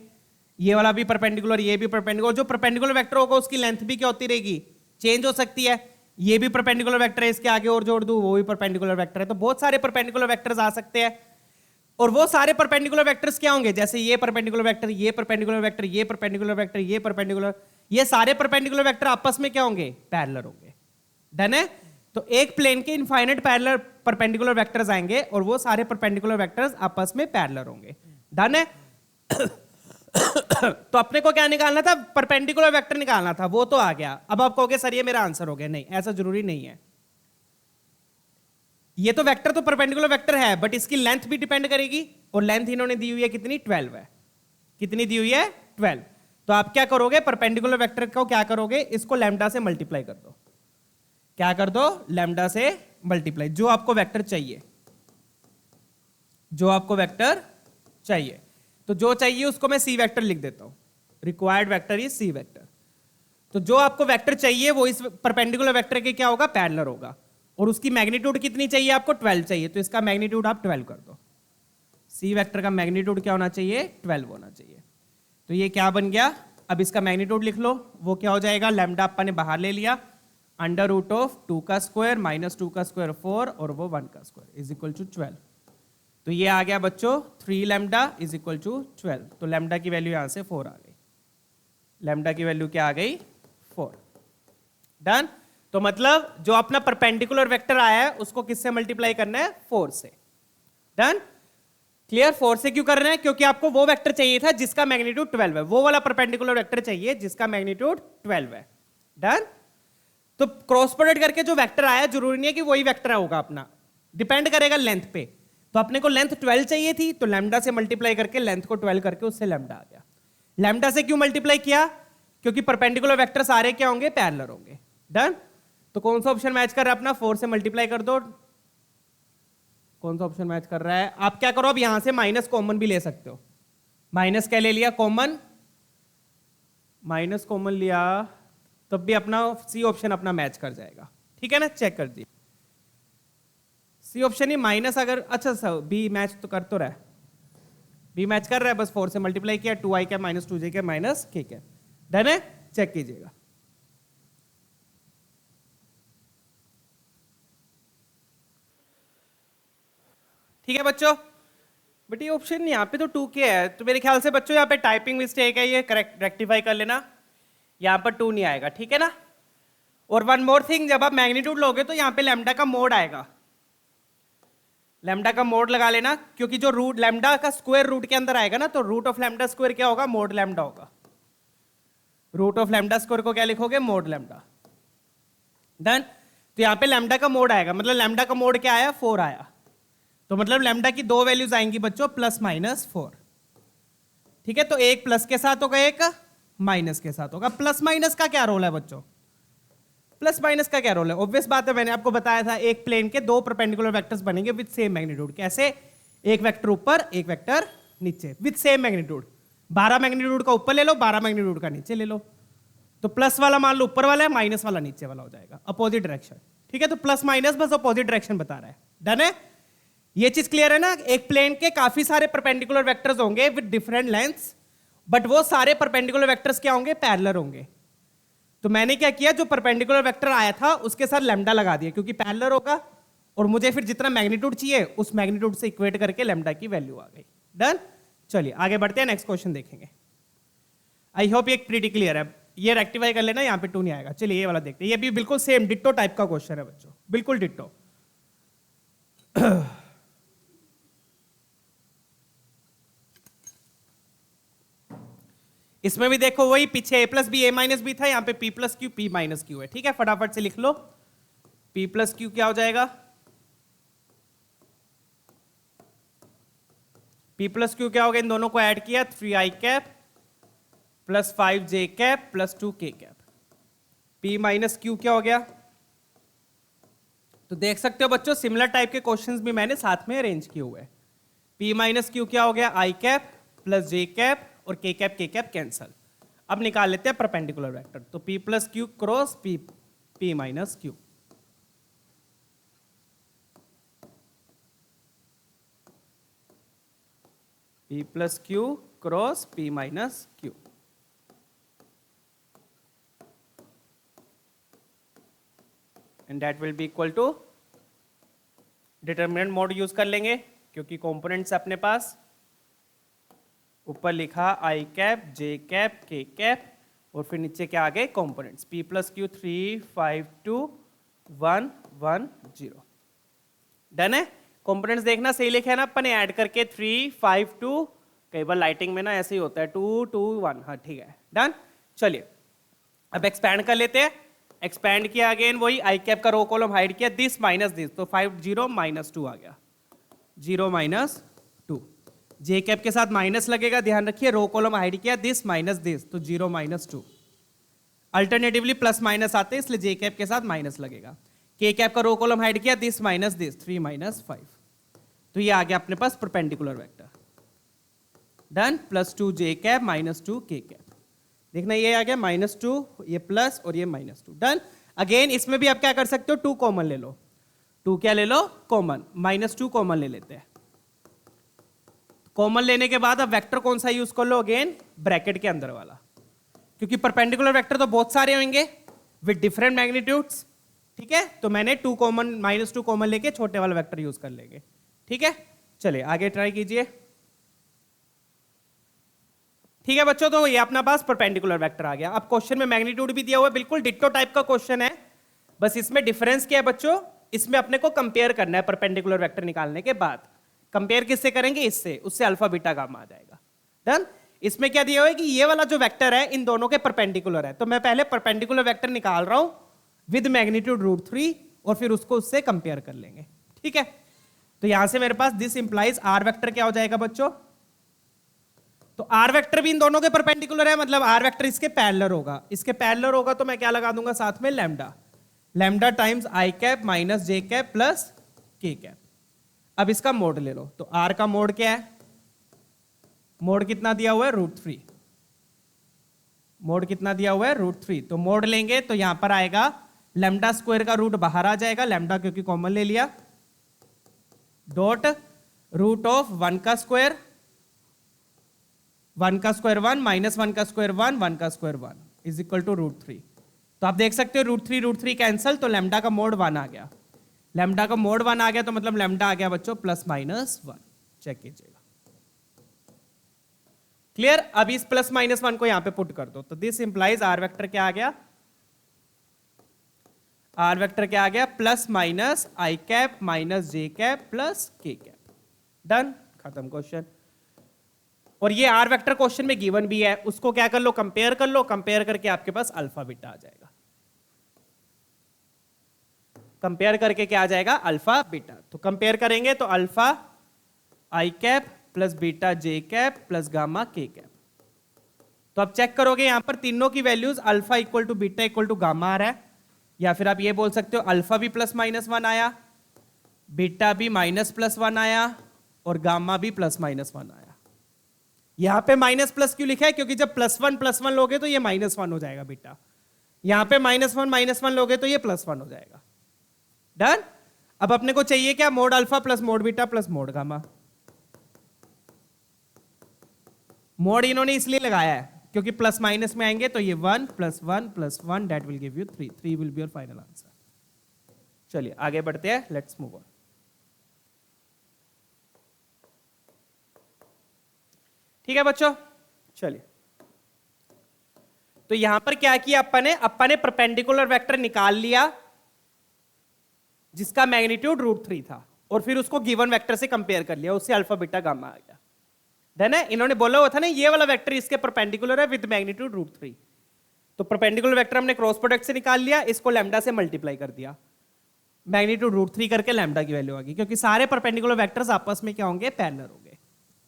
ये वाला भी परपेंडिकुलर, ये भी परपेंडिकुलर। जो परपेंडिकुलर वेक्टर होगा उसकी लेंथ भी क्या होती रहेगी? चेंज हो सकती है। ये भी परपेंडिकुलर वेक्टर है, इसके आगे और जोड़ दूं वो भी परपेंडिकुलर वेक्टर है। तो बहुत सारे परपेंडिकुलर वेक्टर्स आ सकते हैं। और वो सारे परपेंडिकुलर वेक्टर्स क्या होंगे? जैसे ये परपेंडिकुलर वेक्टर, ये परपेंडिकुलर वेक्टर, ये परपेंडिकुलर वेक्टर, ये परपेंडिकुलर, ये सारे परपेंडिकुलर वेक्टर आपस में क्या होंगे? पैरेलल होंगे। डन है? तो एक प्लेन के इनफाइनाइट पैरेलल परपेंडिकुलर वेक्टर्स आएंगे और वो सारे परपेंडिकुलर वेक्टर्स आपस में पैरेलल होंगे। डन है? तो अपने को क्या निकालना था? परपेंडिकुलर वेक्टर निकालना था, वो तो आ गया। अब आप कहोगे सर ये मेरा आंसर हो गया। नहीं, ऐसा जरूरी नहीं है। ये तो वेक्टर तो परपेंडिकुलर वेक्टर है, बट इसकी लेंथ भी डिपेंड करेगी, और लेंथ इन्होंने दी हुई है कितनी? 12 है। कितनी दी हुई है? 12। तो आप क्या करोगे? परपेंडिकुलर वेक्टर को क्या करोगे? इसको लैम्डा से मल्टीप्लाई कर दो। क्या कर दो? लैम्डा से मल्टीप्लाई। जो आपको वेक्टर चाहिए, जो आपको वेक्टर चाहिए, तो जो चाहिए उसको मैं सी वेक्टर लिख देता हूं। Required vector is C vector. तो जो आपको वेक्टर चाहिए वो इस परपेंडिकुलर वेक्टर के क्या होगा? पैरेलल होगा। और उसकी मैग्नीट्यूड कितनी चाहिए आपको? 12 चाहिए। तो इसका मैग्नीट्यूड आप 12 कर दो। सी वेक्टर का मैग्नीट्यूड क्या होना चाहिए? 12 होना चाहिए। तो ये क्या बन गया? अब इसका मैग्नीट्यूड लिख लो। वो क्या हो जाएगा? लैम्डा अपन ने बाहर ले लिया, अंडर रूट ऑफ 2 का स्क्वायर माइनस 2 का स्क्वायर 4 और वो 1 का स्क्वायर इज इक्वल टू 12। तो ये आ गया बच्चों 3 लैम्डा इज इक्वल टू 12। तो लैम्डा की वैल्यू यहां से 4 आ गई। लैम्डा की वैल्यू क्या आ गई? 4। डन? तो मतलब जो अपना परपेंडिकुलर वेक्टर आया है उसको किससे मल्टीप्लाई करना है? 4 से। डन? क्लियर? 4 से क्यों कर रहे हैं? क्योंकि आपको वो वेक्टर चाहिए था जिसका मैग्नीट्यूड 12 है। वो वाला परपेंडिकुलर वेक्टर चाहिए जिसका मैग्नीट्यूड 12 है। डन? तो क्रॉस प्रोडक्ट करके जो वेक्टर आया जरूरी नहीं है कि वही वेक्टर होगा अपना, डिपेंड करेगा लेंथ पे। तो अपने को लेंथ 12 चाहिए थी, तो लैम्डा से मल्टीप्लाई करके लेंथ को 12 करके उससे लैम्डा आ गया। लैम्डा से क्यों मल्टीप्लाई किया? क्योंकि परपेंडिकुलर वेक्टर सारे क्या होंगे? पैरेलल होंगे। डन? तो कौन सा ऑप्शन मैच कर रहा है अपना? 4 से मल्टीप्लाई कर दो। कौन सा ऑप्शन मैच कर रहा है? आप क्या करो, अब यहां से माइनस कॉमन भी ले सकते हो। माइनस क्या ले लिया? कॉमन। माइनस कॉमन लिया तब भी अपना सी ऑप्शन अपना मैच कर जाएगा। ठीक है ना? चेक कर दी। सी ऑप्शन ही माइनस अगर, अच्छा सर बी मैच तो कर तो रहा है, बी मैच कर रहा है, बस 4 से मल्टीप्लाई किया, 2 आई कैप माइनस 2 जे कैप माइनस के कैप। डन है? चेक कीजिएगा। ठीक है बच्चों? बट ये ऑप्शन यहाँ पे तो 2k है, तो मेरे ख्याल से बच्चों यहाँ पे टाइपिंग मिस्टेक है, ये करेक्ट रेक्टिफाई कर लेना। यहाँ पर 2 नहीं आएगा। ठीक है ना? और वन मोर थिंग, जब आप मैग्नीट्यूड लोगे तो यहाँ पे लैम्डा का मोड आएगा। लैम्डा का मोड लगा लेना, क्योंकि जो रूट लैम्डा का स्क्वायर रूट के अंदर आएगा ना, तो रूट ऑफ लैम्डा स्क्वायर क्या होगा, मोड लैम्डा होगा। रूट ऑफ लैम्डा स्क्वायर को क्या लिखोगे, मोड लैम्डा। डन। तो यहां पे लैम्डा का मोड आएगा, मतलब लैम्डा का मोड क्या आया, 4 आया, तो मतलब लैम्डा की दो वैल्यूज आएंगी बच्चों, +-4। ठीक है, तो एक प्लस के साथ होगा, एक माइनस के साथ होगा। प्लस माइनस का क्या रोल है बच्चों, प्लस माइनस का क्या रोल है, ऑब्वियस बात है, मैंने आपको बताया था एक प्लेन के दो परपेंडिकुलर वेक्टर्स बनेंगे विद सेम मैग्नीट्यूड। कैसे, एक वेक्टर ऊपर एक वेक्टर नीचे विद सेम मैग्नीट्यूड। 12 मैग्नीट्यूड का ऊपर ले लो, 12 मैग्नीट्यूड का नीचे ले लो, तो प्लस वाला मान लो ऊपर वाला है, माइनस वाला नीचे वाला हो जाएगा, अपोजिट डायरेक्शन। ठीक है, तो प्लस माइनस बस अपोजिट डायरेक्शन बता रहा है। डन है, ये चीज क्लियर है ना। एक प्लेन के काफी सारे परपेंडिकुलर वेक्टर्स होंगे विद डिफरेंट लेंथ्स, बट वो सारे परपेंडिकुलर वेक्टर्स क्या होंगे, पैरेलल होंगे। तो मैंने क्या किया, जो परपेंडिकुलर वेक्टर आया था उसके साथ लैम्डा लगा दिया, क्योंकि पैरेलल होगा, और मुझे फिर जितना मैग्नीट्यूड चाहिए उस मैग्नीट्यूड से इक्वेट करके लैम्डा की वैल्यू आ गई। डन। चलिए आगे बढ़ते हैं, नेक्स्ट क्वेश्चन देखेंगे। आई होप ये प्रीटी क्लियर है, ये रेक्टिफाई कर लेना, यहाँ पे 2 नहीं आएगा। चलिए ये वाला देखते हैं, ये भी बिल्कुल सेम डिट्टो टाइप का क्वेश्चन है बच्चों, बिल्कुल डिट्टो। इसमें भी देखो वही, पीछे a+b a-b था, यहाँ पे p+q p-q है। ठीक है, फटाफट से लिख लो, p+q क्या हो जाएगा, p+q क्या हो गया, इन दोनों को ऐड किया, 3i cap plus 5j cap plus 2k cap. p-q क्या हो गया, तो देख सकते हो बच्चों सिमिलर टाइप के क्वेश्चंस भी मैंने साथ में अरेंज किए हुए हैं। p-q क्या हो गया, i cap plus j cap और k कैप कैंसल। अब निकाल लेते हैं परपेंडिकुलर वेक्टर, तो p+q cross p-q, p+q cross p-q, and that will be equal to, determinant mode use कर लेंगे क्योंकि कंपोनेंट्स अपने पास, ऊपर लिखा i cap j cap k cap और फिर नीचे क्या आ गए कंपोनेंट्स, p+q 3 5 2 1 1 0। डन है, कंपोनेंट्स देखना सही लिखे है ना अपन ने, ऐड करके 3 5 2, कई बार लाइटिंग में ना ऐसे ही होता है 2 2 1, हाँ ठीक है डन। चलिए अब एक्सपैंड कर लेते हैं, एक्सपैंड किया अगेन वही, i कैप का रो कॉलम हाइड किया, दिस माइनस दिस, तो 5 0 -2 आ गया, 0 -2। जे कैप के साथ माइनस लगेगा, ध्यान रखिए, रो कॉलम हाइड किया, दिस माइनस दिस, तो 0 -2। अल्टरनेटिवली प्लस माइनस आते हैं, इसलिए जे कैप के साथ माइनस लगेगा। के कैप का रो कॉलम हाइड किया, दिस माइनस दिस, 3 -5, तो ये आ गया अपने पास परपेंडिकुलर वेक्टर। डन, +2 जे कैप -2 के कैप, देखना ये आ गया -2, ये प्लस और ये -2। डन। अगेन इसमें भी आप क्या कर सकते हो, 2 कॉमन ले लो, 2 क्या ले लो कॉमन, -2 कॉमन ले लेते हैं। कॉमन लेने के बाद अब वेक्टर कौन सा यूज कर लो, अगेन ब्रैकेट के अंदर वाला, क्योंकि परपेंडिकुलर वेक्टर तो बहुत सारे होंगे विद डिफरेंट मैग्नीट्यूड्स। ठीक है, तो मैंने 2 कॉमन -2 कॉमन लेके छोटे वाला वेक्टर यूज कर लेंगे। ठीक है, चलिए आगे ट्राई कीजिए। ठीक है बच्चों, तो ये अपना पास परपेंडिकुलर वेक्टर आ गया। अब क्वेश्चन में मैग्नीट्यूड भी दिया हुआ है, बिल्कुल डिट्टो टाइप का क्वेश्चन है, बस इसमें डिफरेंस क्या है बच्चों, इसमें अपने को कंपेयर करना है परपेंडिकुलर वेक्टर निकालने के बाद। कंपेयर किससे करेंगे, इससे, उससे अल्फा बीटा गामा आ जाएगा। डन। इसमें क्या दिया हुआ है कि ये वाला जो वेक्टर है इन दोनों के परपेंडिकुलर है, तो मैं पहले परपेंडिकुलर वेक्टर निकाल रहा हूं विद मैग्नीट्यूड √3 और फिर उसको उससे कंपेयर कर लेंगे। ठीक है, तो यहां से मेरे पास दिस इंप्लाइज आर वेक्टर क्या हो जाएगा बच्चों, तो आर वेक्टर भी इन दोनों के परपेंडिकुलर है, मतलब आर वेक्टर इसके पैरेलल होगा, इसके पैरेलल होगा तो मैं क्या लगा दूंगा साथ में, lambda, lambda times i cap minus J cap plus के कैप। अब इसका मोड ले लो, तो r का मोड क्या है, मोड कितना दिया हुआ है √3, मोड कितना दिया हुआ है √3, तो मोड लेंगे तो यहां पर आएगा लैम्डा स्क्वायर का रूट बाहर आ जाएगा, लैम्डा क्योंकि कॉमन ले लिया, डॉट रूट ऑफ 1 का स्क्वायर 1 का स्क्वायर 1 माइनस 1 का स्क्वायर 1 1 का स्क्वायर 1 इज इक्वल टू √3। तो आप देख सकते हो √3 कैंसल, तो लैम्डा का मोड 1 आ गया, लैम्डा का मोड 1 आ गया, तो मतलब लैम्डा आ गया बच्चों +-1। चेक कीजिएगा, क्लियर। अब इस +-1 को यहां पे पुट कर दो, तो दिस इंप्लाइज आर वेक्टर क्या आ गया, आर वेक्टर क्या आ गया, प्लस माइनस आई कैप माइनस जे कैप प्लस के कैप। डन, खत्म क्वेश्चन। और ये आर वेक्टर क्वेश्चन में गिवन भी है, उसको क्या कर लो, कंपेयर कर लो, कंपेयर करके आपके पास अल्फा बीटा आ जाएगा। कंपेयर करके क्या आ जाएगा, अल्फा बीटा। तो कंपेयर करेंगे तो alpha i cap plus beta j cap plus gamma k cap. तो आप चेक करोगे यहां पर तीनों की values alpha equal to beta equal to gamma आ रहा है, या फिर आप ये बोल सकते हो अल्फा भी प्लस माइनस 1 आया, बीटा भी माइनस प्लस 1 आया और गामा भी प्लस माइनस 1 आया। यहां पे माइनस प्लस क्यों लिखा है, क्योंकि जब प्लस वन लोगे तो ये -1 हो जाएगा बीटा, यहां पे -1 लोगे तो ये +1 हो जाएगा। डन। अब अपने को चाहिए क्या, mode alpha plus mode beta plus mode gamma. Mode इन्होंने इसलिए लगाया है क्योंकि प्लस माइनस में आएंगे तो ये 1 + 1 + 1 that will give you 3, 3 will be your final answer. चलिए आगे बढ़ते हैं, लेट्स मूव ऑन। ठीक है बच्चों, चलिए। तो यहां पर क्या किया अपन ने परपेंडिकुलर वेक्टर निकाल लिया जिसका मैग्नीट्यूड √3 था, और फिर उसको गिवन वेक्टर से कंपेयर कर लिया, उससे अल्फा बीटा गामा आ गया। डन है। इन्होंने बोला हुआ था ना ये वाला वेक्टर इसके परपेंडिकुलर है विद मैग्नीट्यूड √3, तो परपेंडिकुलर वेक्टर हमने क्रॉस प्रोडक्ट से निकाल लिया, इसको लैम्डा से मल्टीप्लाई कर दिया, मैग्नीट्यूड √3 करके लैम्डा की वैल्यू आ गई, क्योंकि सारे परपेंडिकुलर वेक्टर्स आपस में क्या होंगे, पैरेलल होंगे।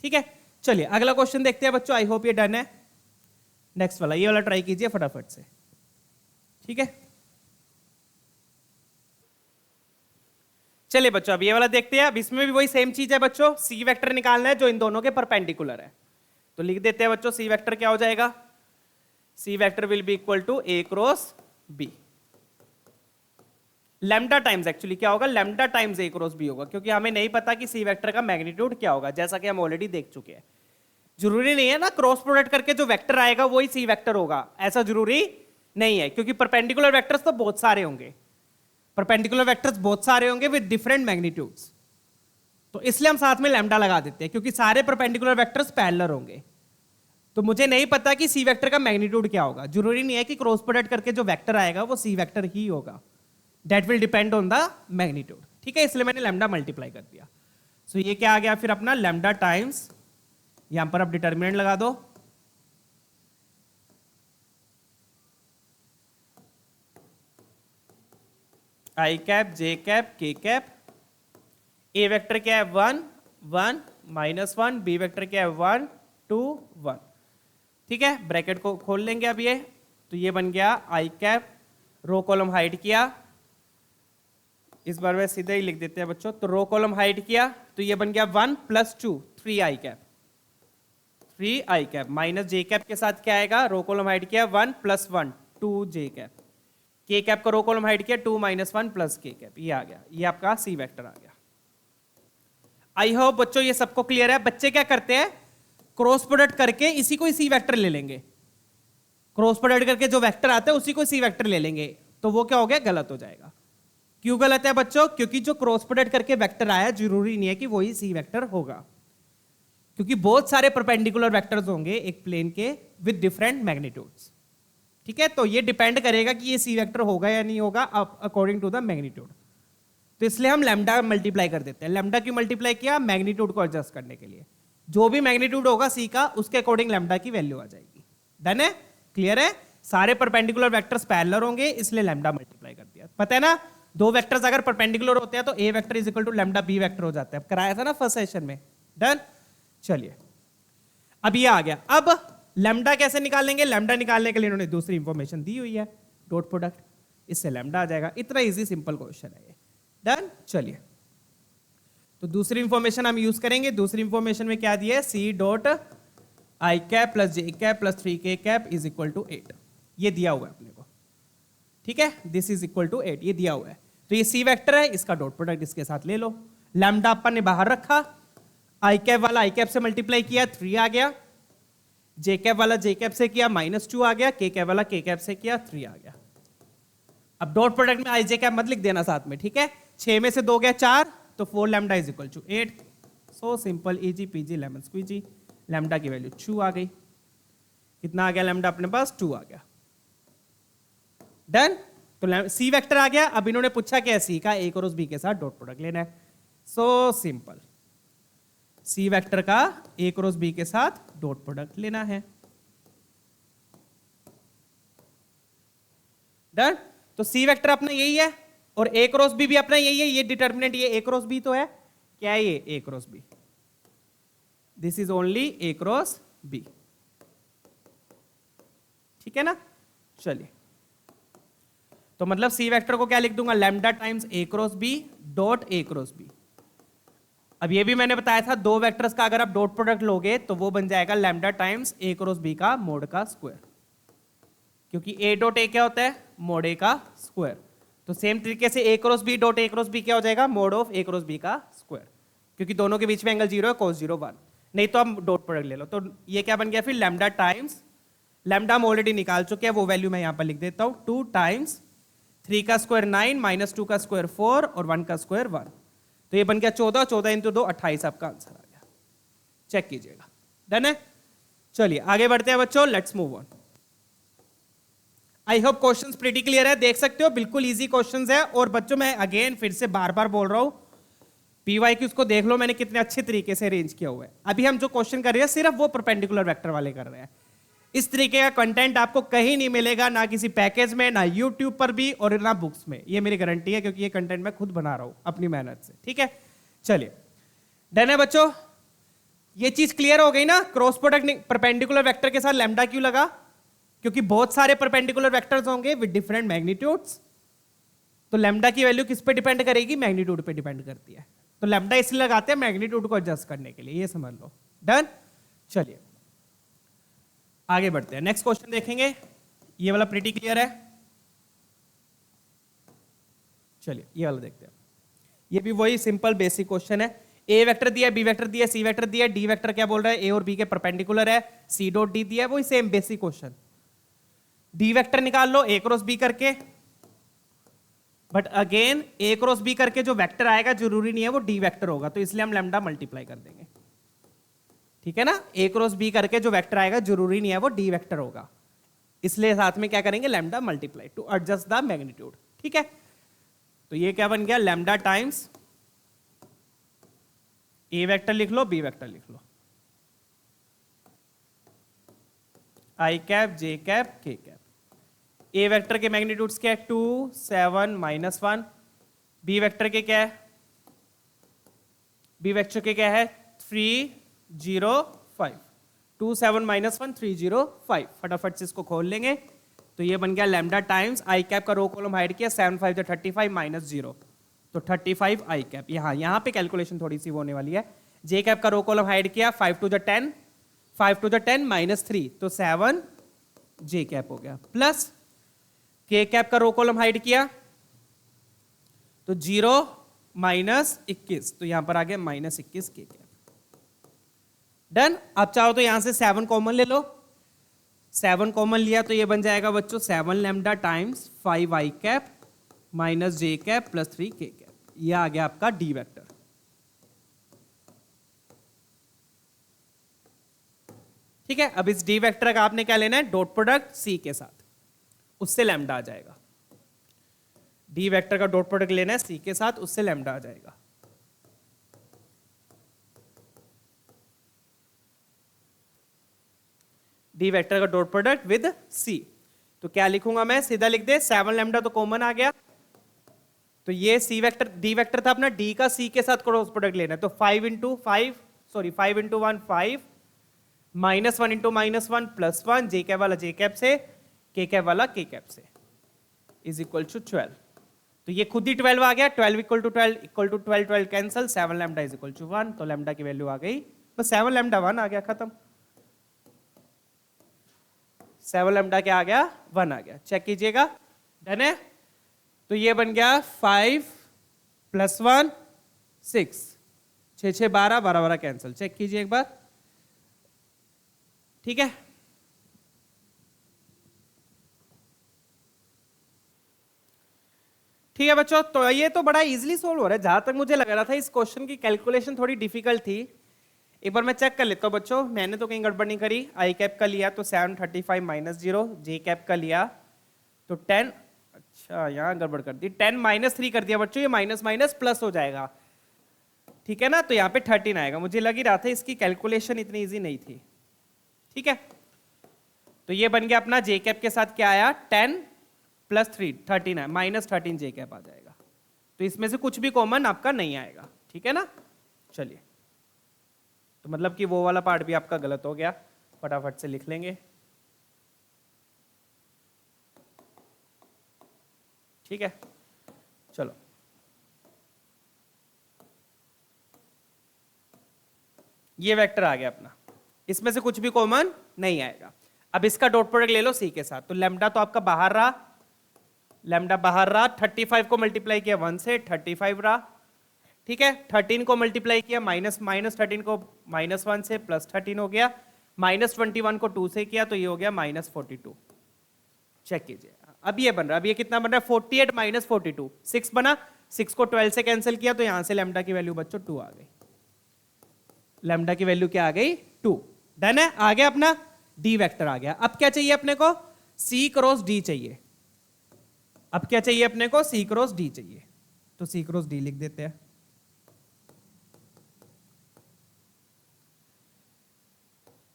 ठीक है, चलिए अगला क्वेश्चन देखते हैं बच्चों। आई होप ये डन है। नेक्स्ट वाला, ये वाला ट्राई कीजिए फटाफट से। ठीक है, चलिए बच्चों अब ये वाला देखते हैं। अब इसमें भी वही सेम चीज है बच्चों, सी वेक्टर निकालना है जो इन दोनों के परपेंडिकुलर है। तो लिख देते हैं बच्चों, सी वेक्टर क्या हो जाएगा, c vector will be equal to a cross b. Lambda times actually क्या होगा, लैम्डा टाइम्स ए क्रॉस बी होगा, क्योंकि हमें नहीं पता कि सी वेक्टर का मैग्नीट्यूड क्या होगा, जैसा कि हम ऑलरेडी देख चुके हैं। जरूरी नहीं है ना क्रॉस प्रोडक्ट करके जो वेक्टर आएगा वही सी वेक्टर होगा, ऐसा जरूरी नहीं है, क्योंकि परपेंडिकुलर वेक्टर्स तो बहुत सारे होंगे, परपेंडिकुलर वेक्टर्स बहुत सारे होंगे विद डिफरेंट मैग्नीट्यूड्स। तो इसलिए हम साथ में लैम्डा लगा देते हैं, क्योंकि सारे परपेंडिकुलर वेक्टर्स पैरेलल होंगे। तो मुझे नहीं पता कि सी वेक्टर का मैग्नीट्यूड क्या होगा, जरूरी नहीं है कि क्रॉस प्रोडक्ट करके जो वेक्टर आएगा वो सी वेक्टर ही होगा, that will depend on the magnitude. ठीक है, इसलिए मैंने लैम्डा मल्टीप्लाई कर दिया। सो ये क्या आ गया फिर अपना लैम्डा टाइम्स, यहां पर आप डिटर्मिनेंट लगा दो, आई कैप जे कैप के कैप। ए वेक्टर क्या है 1 1 -1, बी वेक्टर क्या है 1 2 1। ठीक है, ब्रैकेट को खोल लेंगे अब ये, तो ये बन गया आई कैप, रो कॉलम हाइड किया, इस बार में सीधे ही लिख देते हैं बच्चों। तो रो कॉलम हाइड किया तो ये बन गया 1 + 2 3 आई कैप, 3 आई कैप माइनस जे कैप के साथ क्या आएगा, रो कॉलम हाइड किया 1 + 1 2 जे कैप, के कैप का रो कॉलम हाइड किया 2 - 1 + के कैप, ये आ गया, ये आपका सी वेक्टर आ गया। आई होप बच्चों ये सबको क्लियर है। बच्चे क्या करते हैं, क्रॉस प्रोडक्ट करके इसी को सी वेक्टर ले लेंगे, क्रॉस प्रोडक्ट करके जो वेक्टर आता है उसी को सी वेक्टर ले लेंगे, तो वो क्या हो गया, गलत हो जाएगा। क्यों गलत है बच्चों, क्योंकि जो क्रॉस प्रोडक्ट करके वेक्टर आया जरूरी नहीं है कि वही सी वेक्टर होगा, क्योंकि बहुत सारे परपेंडिकुलर वेक्टर्स होंगे एक प्लेन के विद डिफरेंट मैग्नीट्यूड्स। ठीक है, तो ये डिपेंड करेगा कि ये सी वेक्टर होगा या नहीं होगा अकॉर्डिंग टू द मैग्नीट्यूड। तो इसलिए हम लैम्डा मल्टीप्लाई कर देते हैं। लैम्डा क्यों मल्टीप्लाई किया, मैग्नीट्यूड को एडजस्ट करने के लिए, जो भी मैग्नीट्यूड होगा सी का उसके अकॉर्डिंग लैम्डा की वैल्यू आ जाएगी। डन है, क्लियर है। सारे परपेंडिकुलर वेक्टर्स पैरेलल होंगे इसलिए लैम्डा मल्टीप्लाई कर दिया। पता है ना, दो वेक्टर्स अगर परपेंडिकुलर होते हैं तो a vector is equal to lambda b vector हो जाता है, कराया था ना फर्स्ट सेशन में। डन, चलिए अब ये आ गया। अब लैम्डा कैसे निकालेंगे, लैम्डा निकालने के लिए इन्होंने दूसरी इंफॉर्मेशन दी हुई है, डॉट प्रोडक्ट, इससे लैम्डा आ जाएगा। इतना इजी सिंपल क्वेश्चन है ये। डन, चलिए तो दूसरी इंफॉर्मेशन हम यूज करेंगे। दूसरी इंफॉर्मेशन में क्या दिया है, C dot I cap plus J cap plus 3k cap is equal to 8, ये दिया हुआ है अपने को। ठीक है, दिस इज इक्वल टू 8, ये दिया हुआ है। तो ये सी वेक्टर है, इसका डॉट प्रोडक्ट इसके साथ ले लो। लैम्डा अपन ने बाहर रखा, आई कैप वाला आई कैप से मल्टीप्लाई किया 3 आ गया, जे कैप वाला जे कैप से किया -2 आ गया, के कैप वाला के कैप से किया 3 आ गया। अब डॉट प्रोडक्ट में आई जे कैप मत लिख देना साथ में, ठीक है। 6 में से 2 गया 4, तो 4 lambda is equal to 8। So simple, easy peasy lemon squeezy. Lambda की वैल्यू 2 आ गई। कितना आ गया लैम्डा अपने पास, 2 आ गया। डन, तो सी वेक्टर आ गया। अब इन्होंने पूछा क्या है, सी का ए क्रॉस बी के साथ डॉट प्रोडक्ट लेना है। सो सिंपल, सी वेक्टर का ए क्रॉस बी के साथ डॉट प्रोडक्ट लेना है। डन। तो सी वेक्टर अपना यही है और ए क्रॉस बी भी अपना यही है। ये डिटर्मिनेंट ये ए क्रॉस बी तो है, क्या है ये a cross b, this is only a cross b. ठीक है ना। चलिए, तो मतलब सी वेक्टर को क्या लिख दूंगा, लैम्डा टाइम्स ए क्रॉस बी डॉट ए क्रॉस बी। अब ये भी मैंने बताया था, दो वेक्टर्स का अगर आप डॉट प्रोडक्ट लोगे तो वो बन जाएगा लैम्डा टाइम्स ए क्रॉस बी का मोड का स्क्वायर, क्योंकि ए डॉट ए क्या होता है, मोड ए का स्क्वायर। तो सेम तरीके से a cross B dot A cross B क्या हो जाएगा, mod of A cross B का स्क्वायर, क्योंकि दोनों के बीच में एंगल 0 है, cos 0 1। नहीं तो आप डॉट प्रोडक्ट ले लो। तो ये क्या बन गया फिर, लैम्डा टाइम्स, लैम्डा हम ऑलरेडी निकाल चुके हैं, वो वैल्यू मैं यहां पर लिख देता हूं, 2 टाइम्स 3 का स्क्वायर 9 माइनस 2 का स्क्वायर 4 और 1 का स्क्वायर 1। तो ये बन गया 14, 14 इंटू 2 28 आपका आंसर आ गया। चेक कीजिएगा। डन है। चलिए आगे बढ़ते हैं बच्चों, let's move on. I hope questions pretty clear है, देख सकते हो बिल्कुल इजी क्वेश्चंस है। और बच्चों मैं अगेन फिर से बार बार बोल रहा हूं, पीवाईक्यूज को देख लो मैंने कितने अच्छे तरीके से अरेंज किया हुआ है। अभी हम जो क्वेश्चन कर रहे हैं सिर्फ वो परपेंडिकुलर वेक्टर वाले कर रहे हैं। इस तरीके का कंटेंट आपको कहीं नहीं मिलेगा, ना किसी पैकेज में, ना यूट्यूब पर भी और ना बुक्स में। ये मेरी गारंटी है, क्योंकि ये कंटेंट मैं खुद बना रहा हूं अपनी मेहनत से। ठीक है, चलिए डन है बच्चों। ये चीज क्लियर हो गई ना, क्रॉस प्रोडक्ट परपेंडिकुलर वेक्टर के साथ लैम्डा क्यों लगा, क्योंकि बहुत सारे परपेंडिकुलर वेक्टर्स होंगे विद डिफरेंट मैग्नीट्यूड्स। तो लैम्डा की वैल्यू किस पे डिपेंड करेगी, मैग्नीट्यूड पे डिपेंड करती है। तो लैम्डा इसलिए लगाते हैं मैग्नीट्यूड को एडजस्ट करने के लिए, ये समझ लो। डन। चलिए आगे बढ़ते हैं, नेक्स्ट क्वेश्चन देखेंगे। ये वाला प्रीटी क्लियर है। चलिए ये वाला देखते हैं। ये भी वही सिंपल बेसिक क्वेश्चन है। ए वेक्टर दिया, बी वेक्टर दिया, सी वेक्टर दिया, डी वेक्टर क्या बोल रहा है, ए और बी के परपेंडिकुलर है, सी डॉट डी दिया है, वही same basic question. D vector निकाल लो ए क्रॉस बी करके, but again A cross B करके जो वेक्टर आएगा जरूरी नहीं है वो डी वेक्टर होगा, तो इसलिए हम लैम्डा मल्टीप्लाई कर देंगे। ठीक है ना, ए क्रॉस बी करके जो वेक्टर आएगा जरूरी नहीं है वो डी वेक्टर होगा, इसलिए साथ में क्या करेंगे, lambda multiply two adjust the magnitude. ठीक है, तो ये क्या बन गया, लैम्डा टाइम्स ए वेक्टर लिख लो, बी वेक्टर लिख लो, आई कैप जे कैप के कैप। ए वेक्टर के मैग्नीट्यूड्स क्या है, 2 7 -1। बी वेक्टर के क्या है, बी वेक्टर के क्या है, 3 0 5। 2 7 -1 3 0 5। फटाफट से इसको खोल लेंगे, तो ये बन गया लैम्डा टाइम्स आई कैप का रो कॉलम हाइड किया, 7 5 35 -0, तो 35 आई कैप। यहाँ पे कैलकुलेशन थोड़ी सी होने वाली है। जे कैप का रो कॉलम हाइड किया, 5 2 10 5 2 10 -3, तो 7 जे कैप हो गया, प्लस के कैप का रो कॉलम हाइड किया तो 0 -21, तो यहां पर आ गया -21 के कैप। डन। अब चाहो तो यहां से 7 कॉमन ले लो, 7 कॉमन लिया तो ये बन जाएगा बच्चों 7 लैम्डा टाइम्स 5 आई कैप माइनस जे कैप प्लस 3 के कैप। ये आ गया आपका डी वेक्टर। ठीक है, अब इस डी वेक्टर का आपने क्या लेना है, डॉट प्रोडक्ट सी के साथ, उससे लैम्डा आ जाएगा। डी वेक्टर का डॉट प्रोडक्ट लेना है सी के साथ, उससे लैम्डा आ जाएगा। डी वेक्टर का डॉट प्रोडक्ट विद सी, तो क्या लिखूंगा मैं, सीधा लिख दे, 7 लैम्डा तो कॉमन आ गया, तो ये सी वेक्टर डी वेक्टर था अपना, डी का सी के साथ क्रॉस प्रोडक्ट लेना है, तो 5 × 1 5 -1 × -1 +1, जे कैप वाला जे कैप से, के कैप वाला के कैप से, इज इक्वल टू 12। तो ये खुद ही 12 आ गया, 12 equal to 12 cancel, 7 lambda is equal to 1, तो लैम्डा की वैल्यू आ गई, तो 7 लैम्डा 1 आ गया, खत्म। 7 लैम्डा क्या आ गया, 1 आ गया। चेक कीजिएगा, डन है। तो ये बन गया 5 + 1 6, 6 6 12 12 12 कैंसिल। चेक कीजिए एक बार, ठीक है। ठीक है बच्चों, तो ये तो बड़ा इजीली सोल्व हो रहा है। जहां तक मुझे लग रहा था इस क्वेश्चन की कैलकुलेशन थोड़ी डिफिकल्ट थी, एक बार मैं चेक कर लेता हूँ बच्चों, मैंने तो कहीं गड़बड़ नहीं करी। आई कैप का लिया तो 7 35 -0, जे कैप का लिया तो 10, अच्छा यहाँ गड़बड़ कर दी, 10 माइनस 3 कर दिया बच्चों, ये माइनस माइनस प्लस हो जाएगा, ठीक है ना। तो यहाँ पे 13 आएगा, मुझे लग ही रहा था इसकी कैलकुलेशन इतनी इजी नहीं थी, ठीक है। तो ये बन गया अपना जे कैप के साथ क्या आया, 10 प्लस 3 13 है, माइनस 13 जे कैप आ जाएगा। तो इसमें से कुछ भी कॉमन आपका नहीं आएगा, ठीक है ना। चलिए, तो मतलब कि वो वाला पार्ट भी आपका गलत हो गया, फटाफट से लिख लेंगे, ठीक है। चलो ये वेक्टर आ गया अपना, इसमें से कुछ भी कॉमन नहीं आएगा। अब इसका डॉट प्रोडक्ट ले लो सी के साथ, तो लैम्डा तो आपका बाहर रहा, लैम्डा बाहर रहा, 35 को मल्टीप्लाई किया 1 से 35 रहा, ठीक है। 13 को मल्टीप्लाई किया माइनस 13 को -1 से प्लस 13 हो गया, -21 को 2 से किया तो ये हो गया -42। चेक कीजिए, अब ये बन रहा है, अब ये कितना बन रहा है 48 माइनस 42, 6 बना, 6 को 12 से कैंसिल किया तो यहां से लैम्डा की वैल्यू बच्चों 2 आ गई, लैम्डा की वैल्यू क्या आ गई 2। डन है, आ गया अपना डी वेक्टर आ गया। अब क्या चाहिए अपने को, सी क्रॉस डी चाहिए। अब क्या चाहिए अपने को, सी क्रॉस डी चाहिए, तो सी क्रॉस डी लिख देते हैं।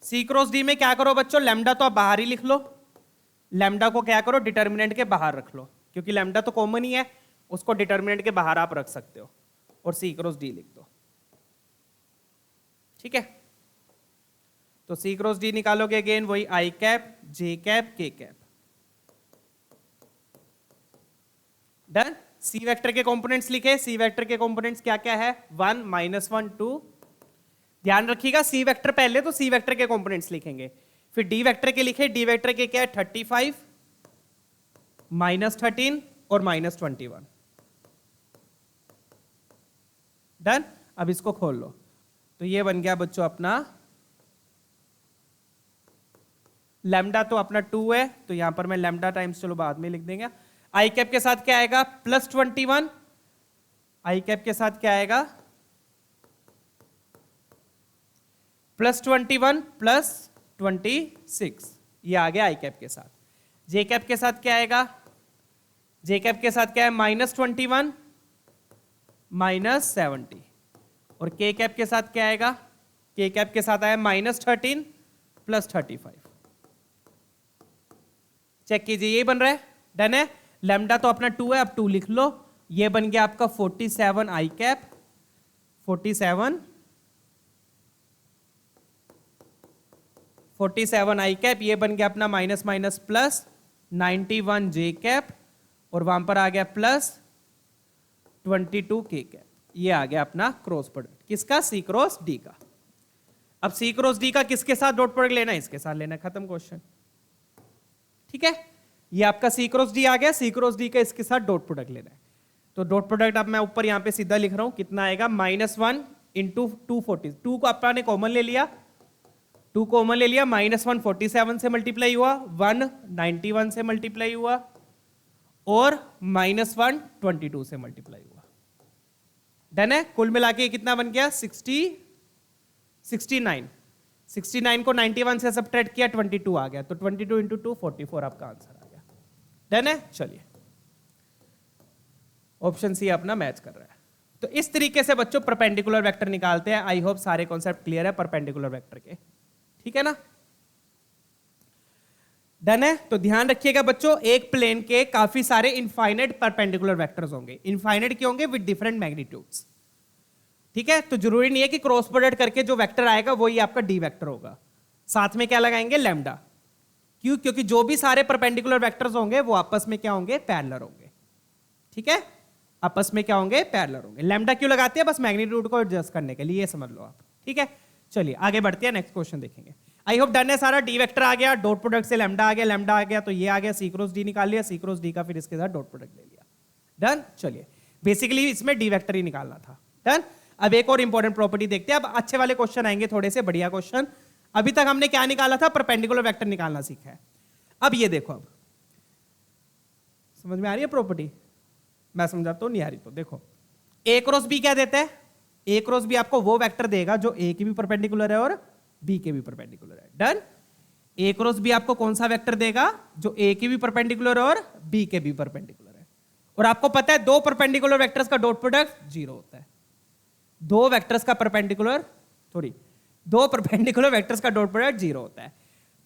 सी क्रॉस डी में क्या करो बच्चों, लैम्डा तो आप बाहर ही लिख लो, लैम्डा को क्या करो डिटर्मिनेंट के बाहर रख लो, क्योंकि लैम्डा तो कॉमन ही है, उसको डिटर्मिनेंट के बाहर आप रख सकते हो, और सी क्रॉस डी लिख दो, ठीक है। तो सी क्रॉस डी निकालोगे अगेन वही आई कैप जे कैप के कैप। डन। सी वेक्टर के कंपोनेंट्स लिखे, सी वेक्टर के कंपोनेंट्स क्या क्या है, 1 -1 2। ध्यान रखिएगा सी वेक्टर पहले, तो सी वेक्टर के कंपोनेंट्स लिखेंगे, फिर डी वेक्टर के लिखे, डी वेक्टर के क्या है 35 -13 और -21। डन। अब इसको खोल लो, तो ये बन गया बच्चों अपना लैम्डा तो अपना 2 है, तो यहां पर मैं लैम्डा टाइम्स चलो बाद में लिख देंगे। आई कैप के साथ क्या आएगा +21, आई कैप के साथ क्या आएगा +21 +26, ये आ गया आई कैप के साथ। जे कैप के साथ क्या आएगा, जे कैप के साथ क्या है -21 -70, और के कैप के साथ क्या आएगा, के कैप के साथ आया -13 +35। चेक कीजिए, ये बन रहा है। डन है। लैम्डा तो अपना 2 है, अब 2 लिख लो, ये बन गया आपका 47 आई कैप, 47 आई कैप, ये बन गया अपना माइनस माइनस प्लस 91 जे कैप, और वहां पर आ गया +22 के कैप। ये आ गया अपना क्रॉस प्रोडक्ट, किसका, सी क्रॉस डी का। अब सी क्रॉस डी का किसके साथ डॉट प्रोडक्ट लेना है, इसके साथ लेना, खत्म क्वेश्चन, ठीक है। ये आपका सी क्रॉस डी आ गया, सी क्रॉस डी का इसके साथ डॉट प्रोडक्ट लेना है, तो डॉट प्रोडक्ट अब मैं ऊपर यहां पे सीधा लिख रहा हूं, कितना आएगा -1 × 240, 2 को आपने कॉमन ले लिया, 2 कॉमन ले लिया, -1 47 से मल्टीप्लाई हुआ, 1 91 से मल्टीप्लाई हुआ, और -1 22 से मल्टीप्लाई हुआ। डन है। कुल मिला के कितना बन गया 69 को 91 से सब्ट्रैक्ट किया 22 आ गया, तो 22 × 2 44 आपका आंसर आ गया। डन है। चलिए, ऑप्शन सी अपना मैच कर रहा है। तो इस तरीके से बच्चों परपेंडिकुलर वेक्टर निकालते हैं। आई होप सारे कॉन्सेप्ट क्लियर है परपेंडिकुलर वेक्टर के, ठीक है ना। डन है। तो ध्यान रखिएगा बच्चों, एक प्लेन के काफी सारे इनफाइनाइट परपेंडिकुलर वेक्टर्स होंगे। इनफाइनाइट क्यों होंगे, विद डिफरेंट मैग्नीट्यूड्स, ठीक है। तो जरूरी नहीं है कि क्रॉस प्रोडक्ट करके जो वेक्टर आएगा वही आपका डी वेक्टर होगा, साथ में क्या लगाएंगे, लैम्डा। क्यों, क्योंकि जो भी सारे परपेंडिकुलर वेक्टर्स होंगे वो आपस में क्या होंगे, पैरेलल होंगे, ठीक है। आपस में क्या होंगे, पैरेलल होंगे। लैम्डा क्यों लगाते हैं, बस मैग्नीट्यूड को एडजस्ट करने के लिए, ये समझ लो आप, ठीक है। चलिए आगे बढ़ते हैं, नेक्स्ट क्वेश्चन देखेंगे। आई होप डन है सारा। डी वेक्टर आ गया, डॉट प्रोडक्ट से लैम्डा आ गया, लैम्डा आ गया तो ये आ गया, सी क्रॉस डी निकाल लिया, सी क्रॉस डी का फिर इसके साथ डॉट प्रोडक्ट ले लिया। डन। चलिए, बेसिकली इसमें डी वेक्टर ही निकालना था। डन। अब एक और इंपॉर्टेंट प्रॉपर्टी देखते हैं, अब अच्छे वाले क्वेश्चन आएंगे, थोड़े से बढ़िया क्वेश्चन। अभी तक हमने क्या निकाला था, परपेंडिकुलर वेक्टर निकालना सीखा है। अब ये देखो, अब समझ में आ रही है प्रॉपर्टी, मैं समझाता हूं, नहीं आ रही तो देखो। ए क्रॉस बी क्या देता है, ए क्रॉस बी आपको वो वेक्टर देगा जो ए के भी परपेंडिकुलर है और बी के भी परपेंडिकुलर है। डन। ए क्रॉस बी आपको कौन सा वेक्टर देगा, जो ए के भी परपेंडिकुलर है और बी के भी परपेंडिकुलर है। और आपको पता है दो परपेंडिकुलर वेक्टर्स का डॉट प्रोडक्ट 0 होता है। दो वेक्टर्स का परपेंडिकुलर दो परपेंडिकुलर वेक्टर्स का डॉट प्रोडक्ट 0 होता है।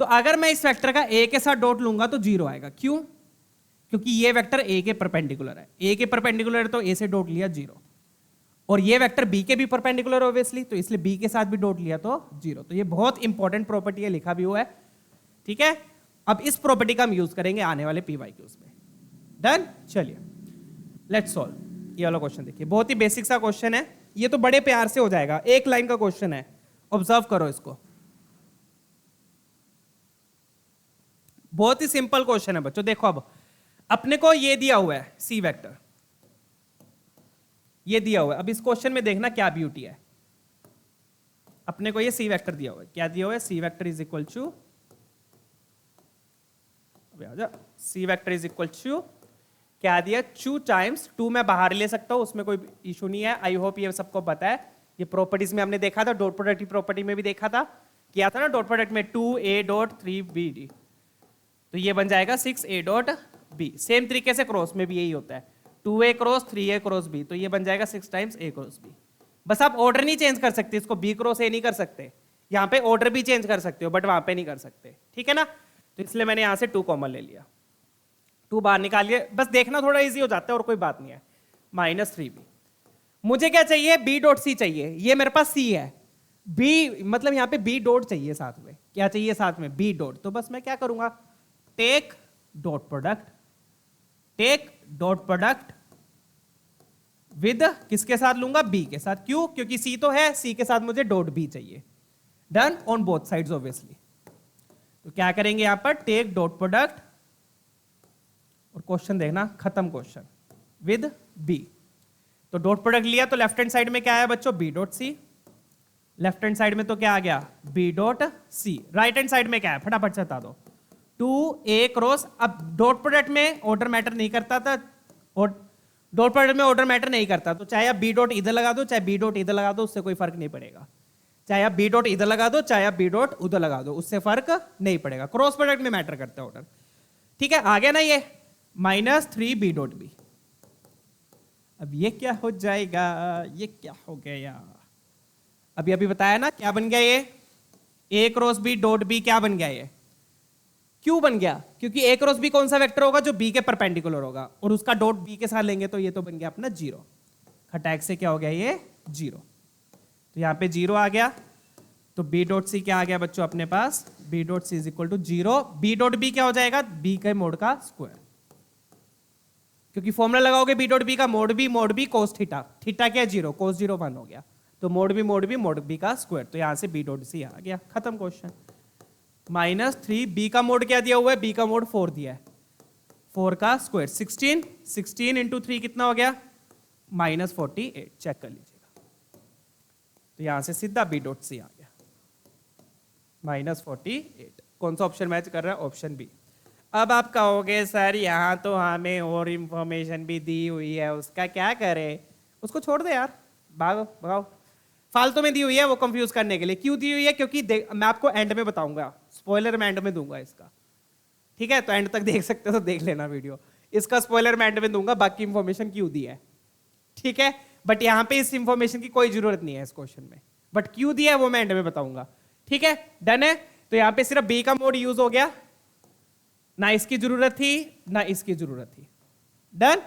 तो अगर मैं इस वेक्टर का ए के साथ डॉट लूंगा तो 0 आएगा। क्यों? क्योंकि ये वेक्टर ए के परपेंडिकुलर है। ए के परपेंडिकुलर है तो ए से डॉट लिया 0, और ये वेक्टर बी के भी परपेंडिकुलर ऑब्वियसली, तो इसलिए बी के साथ भी डॉट लिया तो 0। तो ये बहुत इंपॉर्टेंट प्रॉपर्टी है, लिखा भी हुआ है। ठीक है, अब इस प्रॉपर्टी का हम यूज करेंगे आने वाले PYQs में। डन, चलिए लेट्स सॉल्व ये वाला क्वेश्चन। देखिए बहुत ही बेसिक सा क्वेश्चन है, ये तो बड़े प्यार से हो जाएगा, एक लाइन का क्वेश्चन है, ऑब्जर्व करो इसको। बहुत ही सिंपल क्वेश्चन है बच्चों। देखो अब अपने को ये दिया हुआ है सी वेक्टर, ये दिया हुआ है। अब इस क्वेश्चन में देखना क्या ब्यूटी है। अपने को ये सी वेक्टर दिया हुआ है, क्या दिया हुआ है? C vector is equal to, C vector is equal to क्या दिया? 2 टाइम्स 2 मैं बाहर ले सकता हूं, उसमें कोई इशू नहीं है। आई होप ये सबको पता है। ये प्रॉपर्टीज में हमने देखा था, डॉट प्रोडक्ट की प्रॉपर्टी में भी देखा था, किया था ना डॉट प्रोडक्ट में 2a डॉट 3b, तो ये बन जाएगा 6a डॉट b। सेम तरीके से क्रॉस में भी यही होता है, 2a cross 3a cross b, तो ये बन जाएगा 6 टाइम्स a क्रॉस b। बस आप ऑर्डर नहीं चेंज कर सकते, इसको b क्रॉस a नहीं कर सकते। यहाँ पे ऑर्डर भी चेंज कर सकते हो बट वहां पे नहीं कर सकते। ठीक है ना, तो इसलिए मैंने यहां से 2 कॉमन ले लिया, 2 बाहर निकालिए। बस देखना थोड़ा इजी हो जाता है और कोई बात नहीं है। -3b। मुझे क्या चाहिए? b डॉट c चाहिए। ये मेरे पास c है, b मतलब यहाँ पे b डॉट चाहिए साथ में। क्या चाहिए साथ में? b dot. तो बस मैं क्या करूंगा? Take dot product, take dot product with किसके साथ लूंगा? b के साथ। क्यों? क्योंकि c तो है, c के साथ मुझे डॉट b चाहिए। Done, on both sides obviously. तो क्या करेंगे यहां पर? टेक डॉट प्रोडक्ट, और क्वेश्चन देखना, खत्म क्वेश्चन, विद b। तो डॉट प्रोडक्ट लिया तो लेफ्ट हैंड साइड में क्या आया बच्चों? b dot c। Left hand side में तो क्या आ गया? b dot c। Right hand side में क्या है? फटाफट से बता दो। 2a क्रॉस, अब डॉट प्रोडक्ट में ऑर्डर मैटर नहीं करता था, डॉट प्रोडक्ट में ऑर्डर मैटर नहीं करता, तो चाहे आप b डॉट इधर लगा दो चाहे b डॉट इधर लगा दो, उससे कोई फर्क नहीं पड़ेगा। चाहे आप b डॉट इधर लगा दो चाहे आप b डॉट उधर लगा दो, उससे फर्क नहीं पड़ेगा। क्रॉस प्रोडक्ट में मैटर करता है ऑर्डर। ठीक है, आ गया ना ये? -3b dot b। अब ये क्या हो जाएगा? ये क्या हो गया? अभी अभी बताया ना क्या बन गया? ये a cross b dot b क्या बन गया? ये क्यों बन गया? क्योंकि a क्रॉस b कौन सा वेक्टर होगा? जो b के परपेंडिकुलर होगा, और उसका डॉट b के साथ लेंगे तो ये तो बन गया अपना 0। खटैक से क्या हो गया? ये 0। तो यहाँ पे 0 आ गया, तो b डॉट c क्या आ गया बच्चों अपने पास? b dot c is equal to 0। b dot b क्या हो जाएगा? b के मोड का स्क्वायर, क्योंकि फॉर्मूला लगाओगे b डॉट b का mode b cos theta. Theta क्या है? 0, कोस 0 1 हो गया, तो मोड b का स्क्वायर। तो यहां से b डॉट c आ गया, खत्म क्वेश्चन। -3b का मोड क्या दिया हुआ है? b का मोड 4 दिया है, 4 का स्क्वायर 16, 16 इंटू 3 कितना हो गया? -48। चेक कर लीजिएगा, तो यहां से सीधा b डॉट c आ गया -48। कौन सा ऑप्शन मैच कर रहा है? Option B. अब आप कहोगे सर यहाँ तो हमें और इंफॉर्मेशन भी दी हुई है, उसका क्या करें? उसको छोड़ दे यार, भागो भगाओ, फालतू में दी हुई है वो कंफ्यूज करने के लिए। क्यों दी हुई है? क्योंकि मैं आपको एंड में बताऊंगा, स्पॉइलर मैं एंड में दूंगा इसका। ठीक है, तो एंड तक देख सकते हो तो देख लेना वीडियो, इसका स्पॉइलर मैं एंड में दूंगा, बाकी इंफॉर्मेशन क्यों दी है। ठीक है, बट यहाँ पे इस इंफॉर्मेशन की कोई जरूरत नहीं है इस क्वेश्चन में, बट क्यों दिया है वो मैं एंड में बताऊंगा। ठीक है, डन है। तो यहाँ पे सिर्फ बी का मोड यूज हो गया, ना इसकी जरूरत थी ना इसकी जरूरत थी। डन,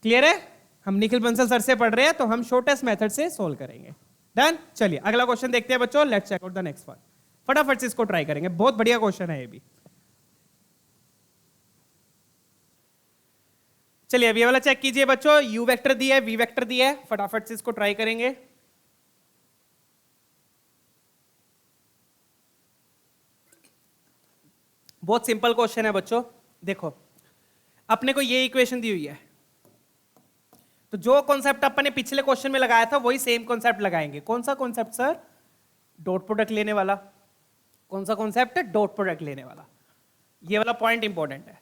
क्लियर है? हम निखिल बंसल सर से पढ़ रहे हैं तो हम शॉर्टेस्ट मेथड से सोल्व करेंगे। डन, चलिए अगला क्वेश्चन देखते हैं बच्चों। Let's check out the next one. फटाफट से इसको ट्राई करेंगे, बहुत बढ़िया क्वेश्चन है ये भी। चलिए अब ये वाला चेक कीजिए बच्चों, u वेक्टर दिया है, v वेक्टर दिया है, फटाफट से इसको ट्राई करेंगे। बहुत सिंपल क्वेश्चन है बच्चों। देखो अपने को ये इक्वेशन दी हुई है, तो जो कॉन्सेप्ट अपन ने पिछले क्वेश्चन में लगाया था वही सेम कॉन्सेप्ट लगाएंगे। कौन सा कॉन्सेप्ट सर? डॉट प्रोडक्ट लेने वाला। कौन सा कॉन्सेप्ट है? डॉट प्रोडक्ट लेने वाला। ये वाला पॉइंट इंपॉर्टेंट है,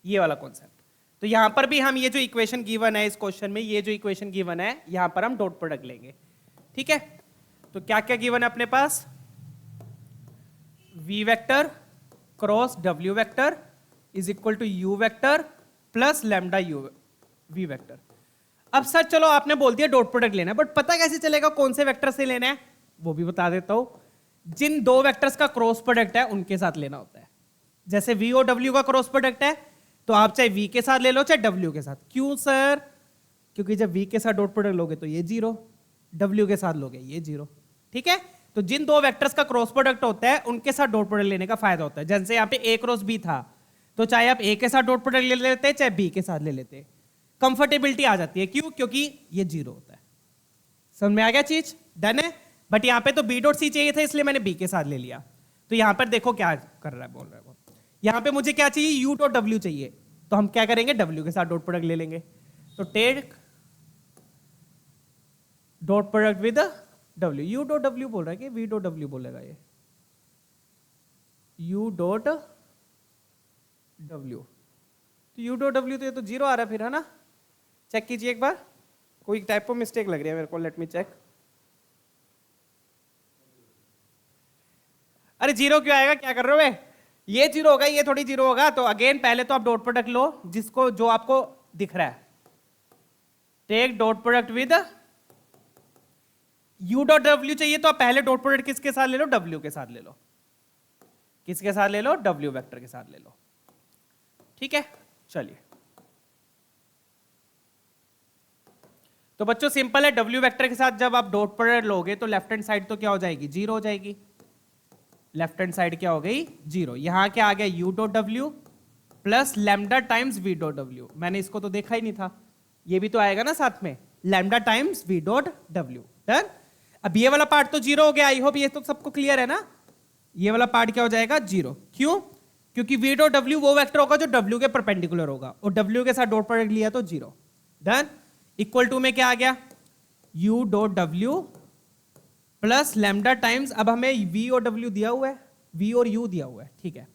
ये वाला कॉन्सेप्ट। तो यहां पर भी हम ये जो इक्वेशन गिवन है इस क्वेश्चन में, ये जो इक्वेशन गिवन है यहां पर हम डॉट प्रोडक्ट लेंगे। ठीक है, तो क्या क्या गिवन है अपने पास? v vector cross w vector is equal to u vector plus lambda u V vector. अब सर चलो आपने बोल दिया डॉट प्रोडक्ट लेना है, बट पता कैसे चलेगा कौन से वेक्टर से लेना है, वो भी बता देता हूं। जिन दो वेक्टर्स का क्रॉस प्रोडक्ट है उनके साथ लेना होता है। जैसे वी और डब्ल्यू का क्रॉस प्रोडक्ट है, तो आप चाहे वी के साथ ले लो चाहे डब्ल्यू के साथ। क्यों सर? क्योंकि जब वी के साथ डॉट प्रोडक्ट लोगे तो ये जीरो, डब्ल्यू के साथ लोगे ये जीरो। ठीक है, तो जिन दो वेक्टर्स का क्रॉस प्रोडक्ट होता है उनके साथ डॉट प्रोडक्ट लेने का फायदा होता है। जैसे यहाँ पे ए क्रॉस बी था, तो चाहे आप ए के साथ डॉट प्रोडक्ट ले लेते चाहे बी के साथ ले लेते, कंफर्टेबिलिटी आ जाती है। क्यों? क्योंकि ये जीरो होता है। समझ में आ गया चीज? डन है। बट यहाँ पे तो बी डॉट सी चाहिए था, इसलिए मैंने बी के साथ ले लिया। तो यहाँ पर देखो क्या कर रहा है, बोल रहा है वो, यहाँ पे मुझे क्या चाहिए, यू डॉट डब्ल्यू चाहिए, तो हम क्या करेंगे, डब्ल्यू के साथ डॉट प्रोडक्ट ले लेंगे। तो take dot product with W. U dot W बोल रहा है कि वी डॉट डब्ल्यू बोलेगा, ये यू डॉट डब्ल्यू। तो यू डॉट डब्ल्यू तो ये तो जीरो आ रहा है फिर, है ना? चेक कीजिए एक बार, कोई टाइपो मिस्टेक लग रही है मेरे को, लेट मी चेक। अरे जीरो क्यों आएगा, क्या कर रहे हो? ये जीरो होगा, ये थोड़ी जीरो होगा। तो अगेन पहले तो आप डॉट प्रोडक्ट लो जिसको, जो आपको दिख रहा है। Take dot product with U dot W चाहिए, तो आप पहले डॉट प्रोडक्ट किसके साथ ले लो, डब्ल्यू के साथ ले लो। किसके साथ ले लो? डब्ल्यू वेक्टर के साथ ले लो। ठीक है, चलिए। तो बच्चों सिंपल है, डब्ल्यू वेक्टर के साथ जब आप डॉट प्रोडक्ट लोगे तो लेफ्ट हैंड साइड तो क्या हो जाएगी, जीरो हो जाएगी। लेफ्ट हैंड साइड क्या हो गई, जीरो। यहां क्या आ गया, you dot W plus lambda times V dot W. मैंने इसको तो देखा ही नहीं था, ये भी तो आएगा ना साथ में, lambda times V dot W. Done. अब ये वाला पार्ट तो जीरो हो गया, आई होप ये तो सबको क्लियर है ना। ये वाला पार्ट क्या हो जाएगा, जीरो। क्यों? क्योंकि वी डॉट डब्ल्यू वो वेक्टर होगा जो डब्ल्यू के परपेंडिकुलर होगा, और डब्ल्यू के साथ डॉट प्रोडक्ट लिया तो जीरो। डन। इक्वल टू में क्या आ गया, you dot W plus lambda times, अब हमें वी और डब्ल्यू दिया हुआ है, वी और यू दिया हुआ है, ठीक है,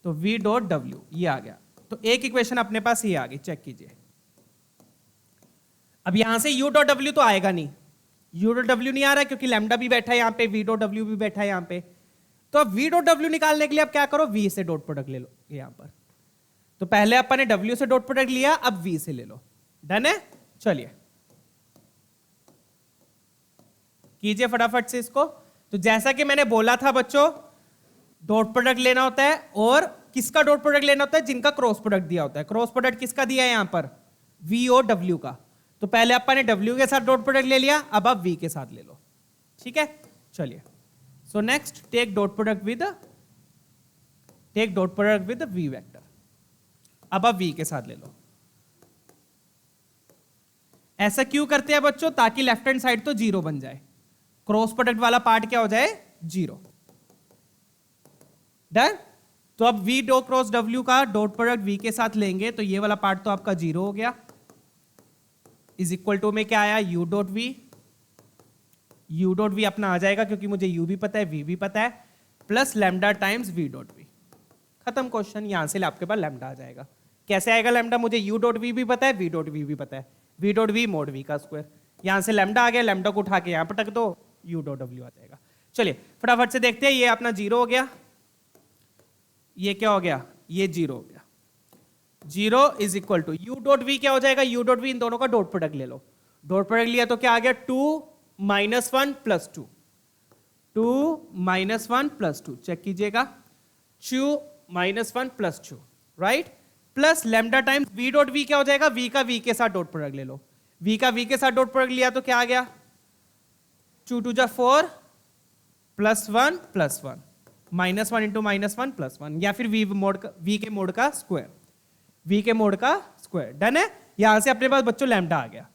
तो वी डॉट डब्ल्यू ये आ गया। तो एक इक्वेशन अपने पास ये आ गई, चेक कीजिए। अब यहां से यू डॉट डब्ल्यू तो आएगा नहीं, यू डॉट डब्ल्यू नहीं आ रहा है क्योंकि लैम्डा भी बैठा है यहां पे, वी डॉट डब्ल्यू भी बैठा है यहां पे। तो अब वी डॉट डब्ल्यू निकालने के लिए आप क्या करो, वी से डॉट प्रोडक्ट ले लो यहां पर। तो पहले अपन ने डब्ल्यू से डॉट प्रोडक्ट लिया, अब वी से ले लो। डन है, चलिए कीजिए फटाफट से इसको। तो जैसा कि मैंने बोला था बच्चों, डॉट प्रोडक्ट लेना होता है, और किसका डॉट प्रोडक्ट लेना होता है, जिनका क्रॉस प्रोडक्ट दिया होता है। क्रॉस प्रोडक्ट किसका दिया है यहां पर, वी और डब्ल्यू का। तो पहले अपन ने डब्ल्यू के साथ डॉट प्रोडक्ट ले लिया, अब आप वी के साथ ले लो। ठीक है, चलिए। So next take dot product with V vector. अब आप वी के साथ ले लो। ऐसा क्यों करते हैं बच्चों, ताकि लेफ्ट हैंड साइड तो जीरो बन जाए, क्रॉस प्रोडक्ट वाला पार्ट क्या हो जाए, जीरो। डन। तो अब वी डॉट क्रॉस डब्ल्यू का डॉट प्रोडक्ट वी के साथ लेंगे, तो ये वाला पार्ट तो आपका जीरो हो गया। इज इक्वल टू में क्या आया, U dot V. U dot V अपना आ जाएगा क्योंकि मुझे यू भी पता है वी भी पता है, plus lambda times V dot V. खत्म क्वेश्चन, यहां से आपके पास लैम्डा आ जाएगा। कैसे आएगा लैम्डा, मुझे यू डॉट वी भी पता है, वी डॉट वी भी पता है, V dot V mod V का स्क्वायर। यहां से लैम्डा आ गया, लैम्डा को उठा के यहां पर टक दो, यू डॉट डब्ल्यू आ जाएगा। चलिए फटाफट से देखते हैं, ये अपना जीरो हो गया, ये क्या हो गया, ये जीरो हो गया। Zero is equal to U dot V क्या हो जाएगा, यू डॉट वी, इन दोनों का डॉट प्रोडक्ट ले लो। डॉट प्रोडक्ट लिया तो क्या आ गया, 2 - 1 + 2, 2 - 1 + 2, चेक कीजिएगा, 2 - 1 + 2, right, plus lambda times V dot V क्या हो जाएगा, वी का वी के साथ डॉट प्रोडक्ट ले लो। वी का वी के साथ डॉट प्रोडक्ट लिया तो क्या आ गया, 2 × 2 = 4 +1 + 1, -1 × -1 + 1, या फिर वी के मोड का स्क्वायर, वी के मोड का स्क्वायर। डन है, यहां से अपने पास बच्चों लैम्डा आ गया।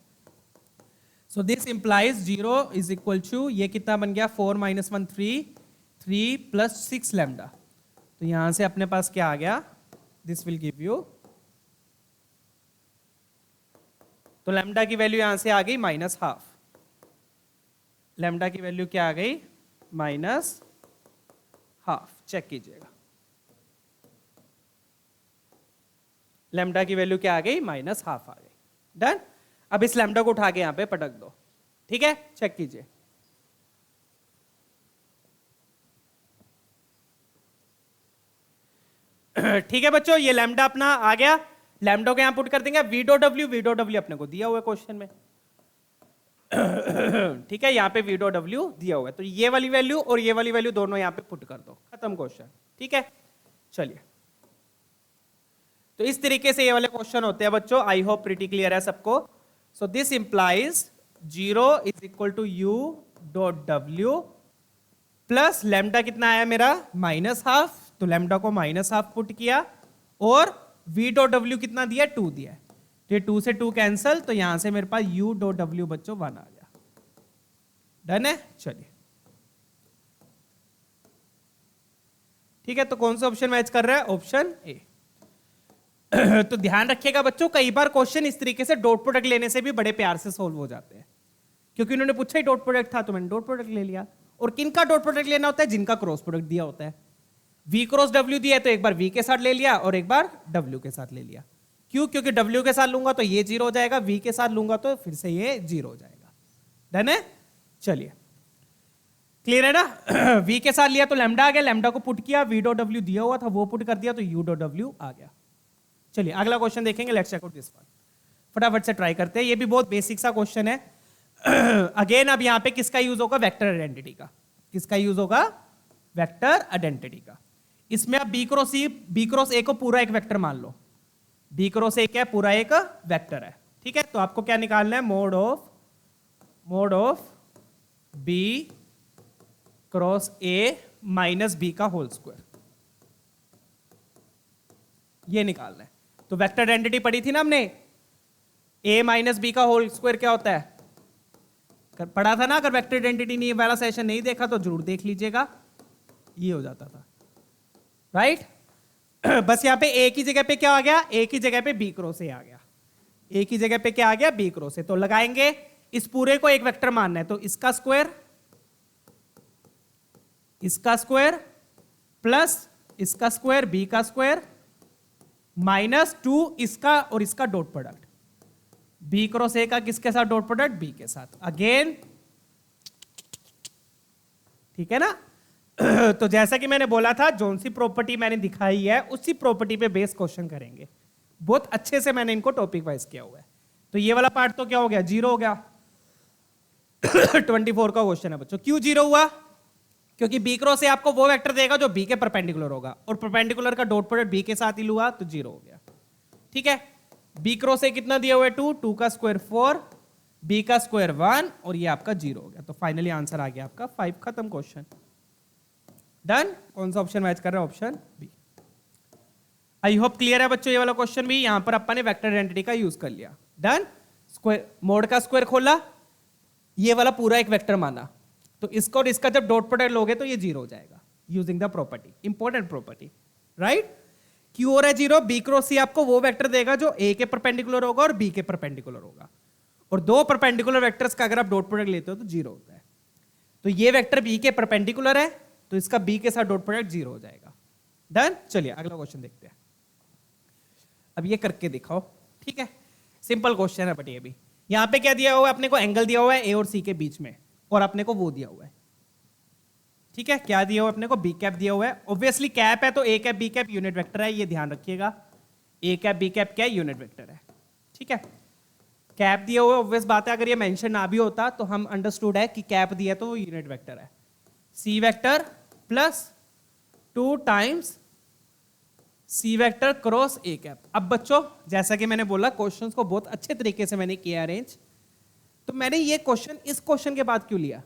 So this implies 0 is equal to, ये कितना बन गया, 4 - 1 3 + 6 लैम्डा। तो यहां से अपने पास क्या आ गया, दिस विल गिव यू, तो लैम्डा की वैल्यू यहां से आ गई -½ लैम्डा की वैल्यू क्या आ गई, -½ चेक कीजिएगा, लैम्डा की वैल्यू क्या आ गई, -½ आ गई। डन। अब इस लैम्डा को उठा के यहां पे पटक दो, ठीक है, चेक कीजिए। ठीक है बच्चों, ये लैम्डा अपना आ गया। लैम्डा को यहां पुट कर देंगे, वी डॉट डब्ल्यू अपने को दिया हुआ है क्वेश्चन में। ठीक है, यहाँ पे वी डॉट डब्ल्यू दिया हुआ है, तो ये वाली वैल्यू और ये वाली वैल्यू दोनों यहाँ पे पुट कर दो, खत्म क्वेश्चन। ठीक है, चलिए, तो इस तरीके से ये वाले क्वेश्चन होते हैं बच्चों। आई होप प्रीटी क्लियर है सबको। So this implies 0 is equal to U dot W plus lambda कितना आया मेरा -12, तो लैम्डा को -12 पुट किया और v डॉट डब्ल्यू कितना दिया 2 दिया है, तो ये 2 से 2 कैंसल, तो यहां से मेरे पास u डॉट डब्ल्यू बच्चों 1 आ गया। डन है, चलिए ठीक है, तो कौन सा ऑप्शन मैच कर रहा है? Option A. तो ध्यान रखिएगा बच्चों, कई बार क्वेश्चन इस तरीके से डॉट प्रोडक्ट लेने से भी बड़े प्यार से सोल्व हो जाते हैं, क्योंकि उन्होंने पूछा ही डॉट प्रोडक्ट था तो मैंने डॉट प्रोडक्ट ले लिया। और किनका डॉट प्रोडक्ट लेना होता है? जिनका क्रॉस प्रोडक्ट दिया होता है। v क्रॉस w दिया है तो एक बार v के साथ ले लिया और एक बार w के साथ ले लिया। क्यों? क्योंकि w के साथ लूंगा तो ये 0 हो जाएगा, v के साथ लूंगा तो फिर से ये 0 हो जाएगा। डन है, चलिए क्लियर है ना? v के साथ लिया तो लैम्डा आ गया, लैम्डा को पुट किया, v डॉट w दिया हुआ था वो पुट कर दिया तो u डॉट w आ गया। चलिए अगला क्वेश्चन देखेंगे, let's check out this one. फटाफट से ट्राई करते हैं, ये भी बहुत बेसिक सा क्वेश्चन है। अगेन अब यहां पे किसका यूज होगा? वेक्टर आइडेंटिटी का। किसका यूज होगा? वेक्टर आइडेंटिटी का। इसमें आप बी क्रॉस ए को पूरा एक वेक्टर मान लो। बी क्रॉस ए क्या है? पूरा एक वेक्टर है। ठीक है, तो आपको क्या निकालना है? Mod of B cross A minus B का होल स्क्वायर, ये निकालना है। तो वेक्टर आइडेंटिटी पढ़ी थी ना हमने, ए माइनस बी का होल स्क्वायर क्या होता है? पढ़ा था ना? अगर वेक्टर आइडेंटिटी नहीं वाला सेशन नहीं देखा तो जरूर देख लीजिएगा, ये हो जाता था, राइट? बस यहां पे ए की जगह पे क्या आ गया? ए की जगह पे बी क्रॉस ए आ गया। ए की जगह पे क्या आ गया? B cross A. तो लगाएंगे, इस पूरे को एक वेक्टर मानना है, तो इसका स्क्वायर प्लस इसका स्क्वायर बी का स्क्वायर -2 इसका और इसका dot product. B cross A का किसके साथ डॉट प्रोडक्ट? बी के साथ। अगेन ठीक है ना? तो जैसा कि मैंने बोला था, जोन सी प्रॉपर्टी मैंने दिखाई है उसी प्रॉपर्टी पे बेस क्वेश्चन करेंगे। बहुत अच्छे से मैंने इनको टॉपिक वाइज किया हुआ है। तो ये वाला पार्ट तो क्या हो गया? 0 हो गया। 24 का क्वेश्चन है बच्चों। क्यों 0 हुआ? क्योंकि बी क्रॉस ए आपको वो वेक्टर देगा जो बी के परपेंडिकुलर होगा, और परपेंडिकुलर का डॉट प्रोडक्ट बी के साथ ही लूंगा तो 0 हो गया। ठीक है, बी क्रॉस ए कितना दिया हुआ है? 2 का स्क्वायर 4, बी का स्क्वायर 1 और ये आपका 0 हो गया। तो फाइनली आंसर आ गया आपका 5। खत्म क्वेश्चन। डन। कौन सा ऑप्शन मैच कर रहा है? Option B. I hope clear है बच्चों ये वाला क्वेश्चन भी। यहां पर अपन ने वेक्टर आइडेंटिटी का यूज कर लिया। डन। स्क्वायर मोड का स्क्वायर खोला, ये वाला पूरा एक वेक्टर माना, तो इसका और इसका जब डॉट प्रोडक्ट लोगे तो ये 0 हो जाएगा using the property, important property, right? क्यों हो रहा है 0? बी क्रॉस सी आपको वो वेक्टर देगा जो ए के परपेंडिकुलर होगा और बी के परपेंडिकुलर होगा, और दो परपेंडिकुलर वेक्टर्स का अगर आप डॉट प्रोडक्ट लेते हो तो 0 होता है। तो ये वेक्टर बी के परपेंडिकुलर है तो इसका बी के साथ डॉट प्रोडक्ट 0 हो जाएगा। डन। चलिए अगला क्वेश्चन देखते हैं। अब ये करके दिखाओ। ठीक है, सिंपल क्वेश्चन है, बट ये भी यहां पे क्या दिया हुआ है अपने को? एंगल दिया हुआ है ए और सी के बीच में, और अपने को वो दिया हुआ है। ठीक है, क्या दिया हुआ है अपने को? बी कैप दिया हुआ है। ऑब्वियसली कैप है तो a cap b cap unit vector है, ये ध्यान रखिएगा। ए कैप बी कैप क्या है? यूनिट वेक्टर है। ठीक है, कैप दिया हुआ है, ऑब्वियस बात है। अगर ये मेंशन ना भी होता तो हम अंडरस्टूड है कि कैप दिया तो वो यूनिट वेक्टर है। C vector plus 2 times c vector cross a cap. अब बच्चों जैसा कि मैंने बोला, क्वेश्चंस को बहुत अच्छे तरीके से मैंने किया अरेंज। तो मैंने ये क्वेश्चन इस क्वेश्चन के बाद क्यों लिया?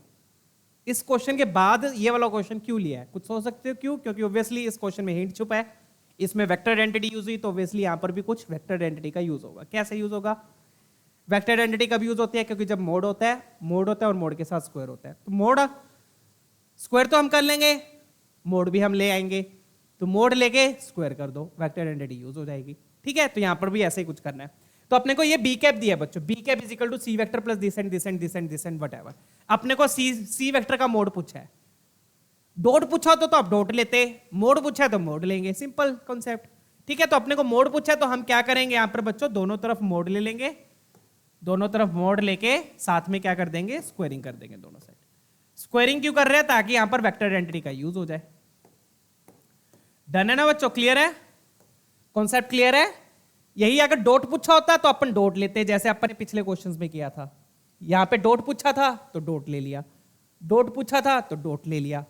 इस क्वेश्चन के बाद ये वाला क्वेश्चन क्यों लिया है? कुछ सोच सकते हो क्यों? क्योंकि ऑब्वियसली इस क्वेश्चन में हिंट छुपा है। इसमें वेक्टर आइडेंटिटी यूज हुई तो ऑब्वियसली यहां पर भी कुछ वेक्टर आइडेंटिटी का यूज होगा। कैसे यूज होगा? वेक्टर आइडेंटिटी कब यूज होती है? क्योंकि जब मोड होता है और मोड के साथ स्क्वायर होता है। तो मोड स्क्वायर तो हम कर लेंगे, मोड भी हम ले आएंगे, तो मोड लेके स्क्वायर कर दो, वेक्टर आइडेंटिटी यूज हो जाएगी। ठीक है, तो यहां पर भी ऐसे ही कुछ करना है। तो अपने को ये बी कैप दिया है बच्चों, B cap is equal to C vector plus this and this and this and this and whatever. अपने को सी वेक्टर का मोड पूछा है। डॉट पूछा तो आप डॉट लेते, मोड पूछा है तो मोड लेंगे, सिंपल कॉन्सेप्ट। ठीक है, तो अपने को मोड पूछा है तो हम क्या करेंगे यहां पर बच्चों? दोनों तरफ मोड ले लेंगे, दोनों तरफ मोड लेके साथ में क्या कर देंगे? स्क्वायरिंग कर देंगे दोनों साइड। स्क्वायरिंग क्यों कर रहे हैं? ताकि यहां पर वेक्टर आइडेंटिटी का यूज हो जाए। डन है ना बच्चों? क्लियर है? कॉन्सेप्ट क्लियर है? यही अगर डॉट पूछा होता तो अपन डॉट लेते, जैसे अपन ने पिछले क्वेश्चंस में किया था। यहां पे डॉट पूछा था तो डॉट ले लिया, डॉट पूछा था तो डॉट ले लिया।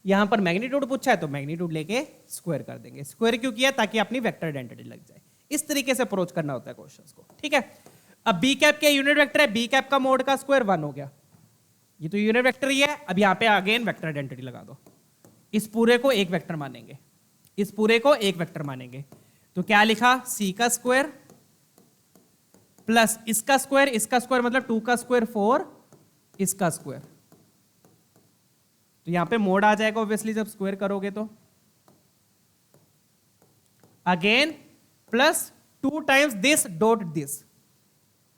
यहां पर मैग्नीट्यूड पूछा है तो मैग्नीट्यूड लेके स्क्वायर कर देंगे। स्क्वायर क्यों किया? ताकि अपनी वेक्टर आइडेंटिटी लग जाए। इस तरीके से अप्रोच करना होता है क्वेश्चंस को, ठीक है। अब बी कैप के यूनिट वेक्टर है, बी कैप का मोड का स्क्वायर 1 हो गया। ये तो यूनिट वेक्टर ही है। अब यहां पे अगेन वेक्टर आइडेंटिटी लगा दो। इस पूरे को एक वेक्टर मानेंगे, इस पूरे को एक वेक्टर मानेंगे। तो क्या लिखा? सी का स्क्वायर प्लस इसका स्क्वायर, इसका स्क्वायर मतलब 2 का स्क्वायर 4, इसका स्क्वायर। तो यहां पे मोड आ जाएगा ऑब्वियसली जब स्क्वायर करोगे तो। Again plus 2 times this dot this.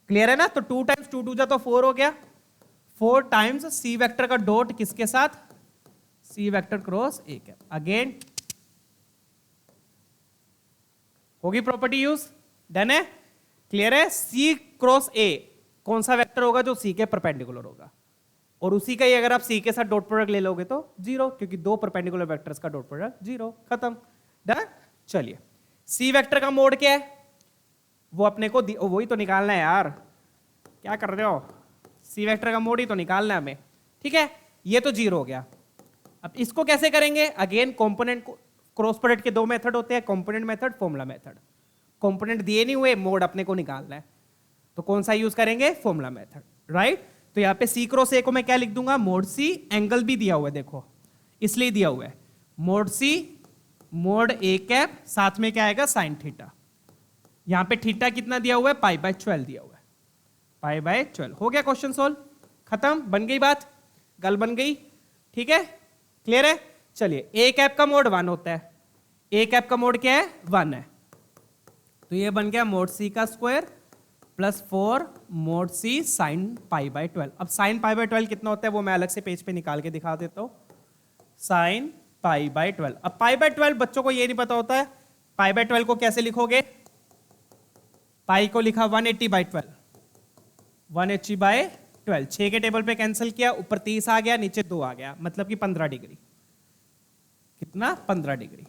Clear है ना? तो 2 टाइम्स 2 2 जा तो 4 हो गया। 4 टाइम्स सी वेक्टर का डॉट किसके साथ? C vector cross a cap. Again होगी प्रॉपर्टी यूज, डन है, क्लियर है। सी क्रॉस ए कौन सा वेक्टर होगा? जो सी के परपेंडिकुलर होगा, और उसी का ही अगर आप सी के साथ डॉट प्रोडक्ट ले लोगे तो 0, क्योंकि दो परपेंडिकुलर वेक्टर्स का डॉट प्रोडक्ट 0, खत्म, डन। चलिए सी वेक्टर का मोड क्या है वो अपने को वही तो निकालना है यार, क्या कर रहे हो? सी वेक्टर का मोड ही तो निकालना है हमें, ठीक है। ये तो 0 हो गया। अब इसको कैसे करेंगे? अगेन कंपोनेंट को क्रॉस प्रोडक्ट के दो मेथड होते हैं, component method, formula method. Component दिए नहीं हुए, मोड अपने को निकालना है, तो कौन सा यूज करेंगे? Formula method, right. तो यहां पे सी क्रॉस ए को मैं क्या लिख दूंगा? मोड सी, एंगल भी दिया हुआ है देखो, इसलिए दिया हुआ है mod C mode A cap, साथ में क्या आएगा? Sine theta. यहां पे थीटा कितना दिया हुआ है? π/12 दिया हुआ है, π/12। हो गया क्वेश्चन सोल्व, खत्म, बन गई बात, गल बन गई, ठीक है, क्लियर है। चलिए ए कैप का मोड 1 होता है, ए कैप का मोड क्या है? 1 है। तो ये बन गया मोड सी का स्क्वायर प्लस 4 मोड सी साइन π/12। अब साइन π/12 कितना होता है वो मैं अलग से पेज पे निकाल के दिखा देता हूं। साइन π/12, अब π/12 बच्चों को ये नहीं पता होता है, π/12 को कैसे लिखोगे? पाई को लिखा 180/12, 180/12, 6 के टेबल पे कैंसिल किया, ऊपर 30 आ गया, नीचे 2 आ गया, मतलब कि 15 डिग्री। कितना? 15 डिग्री।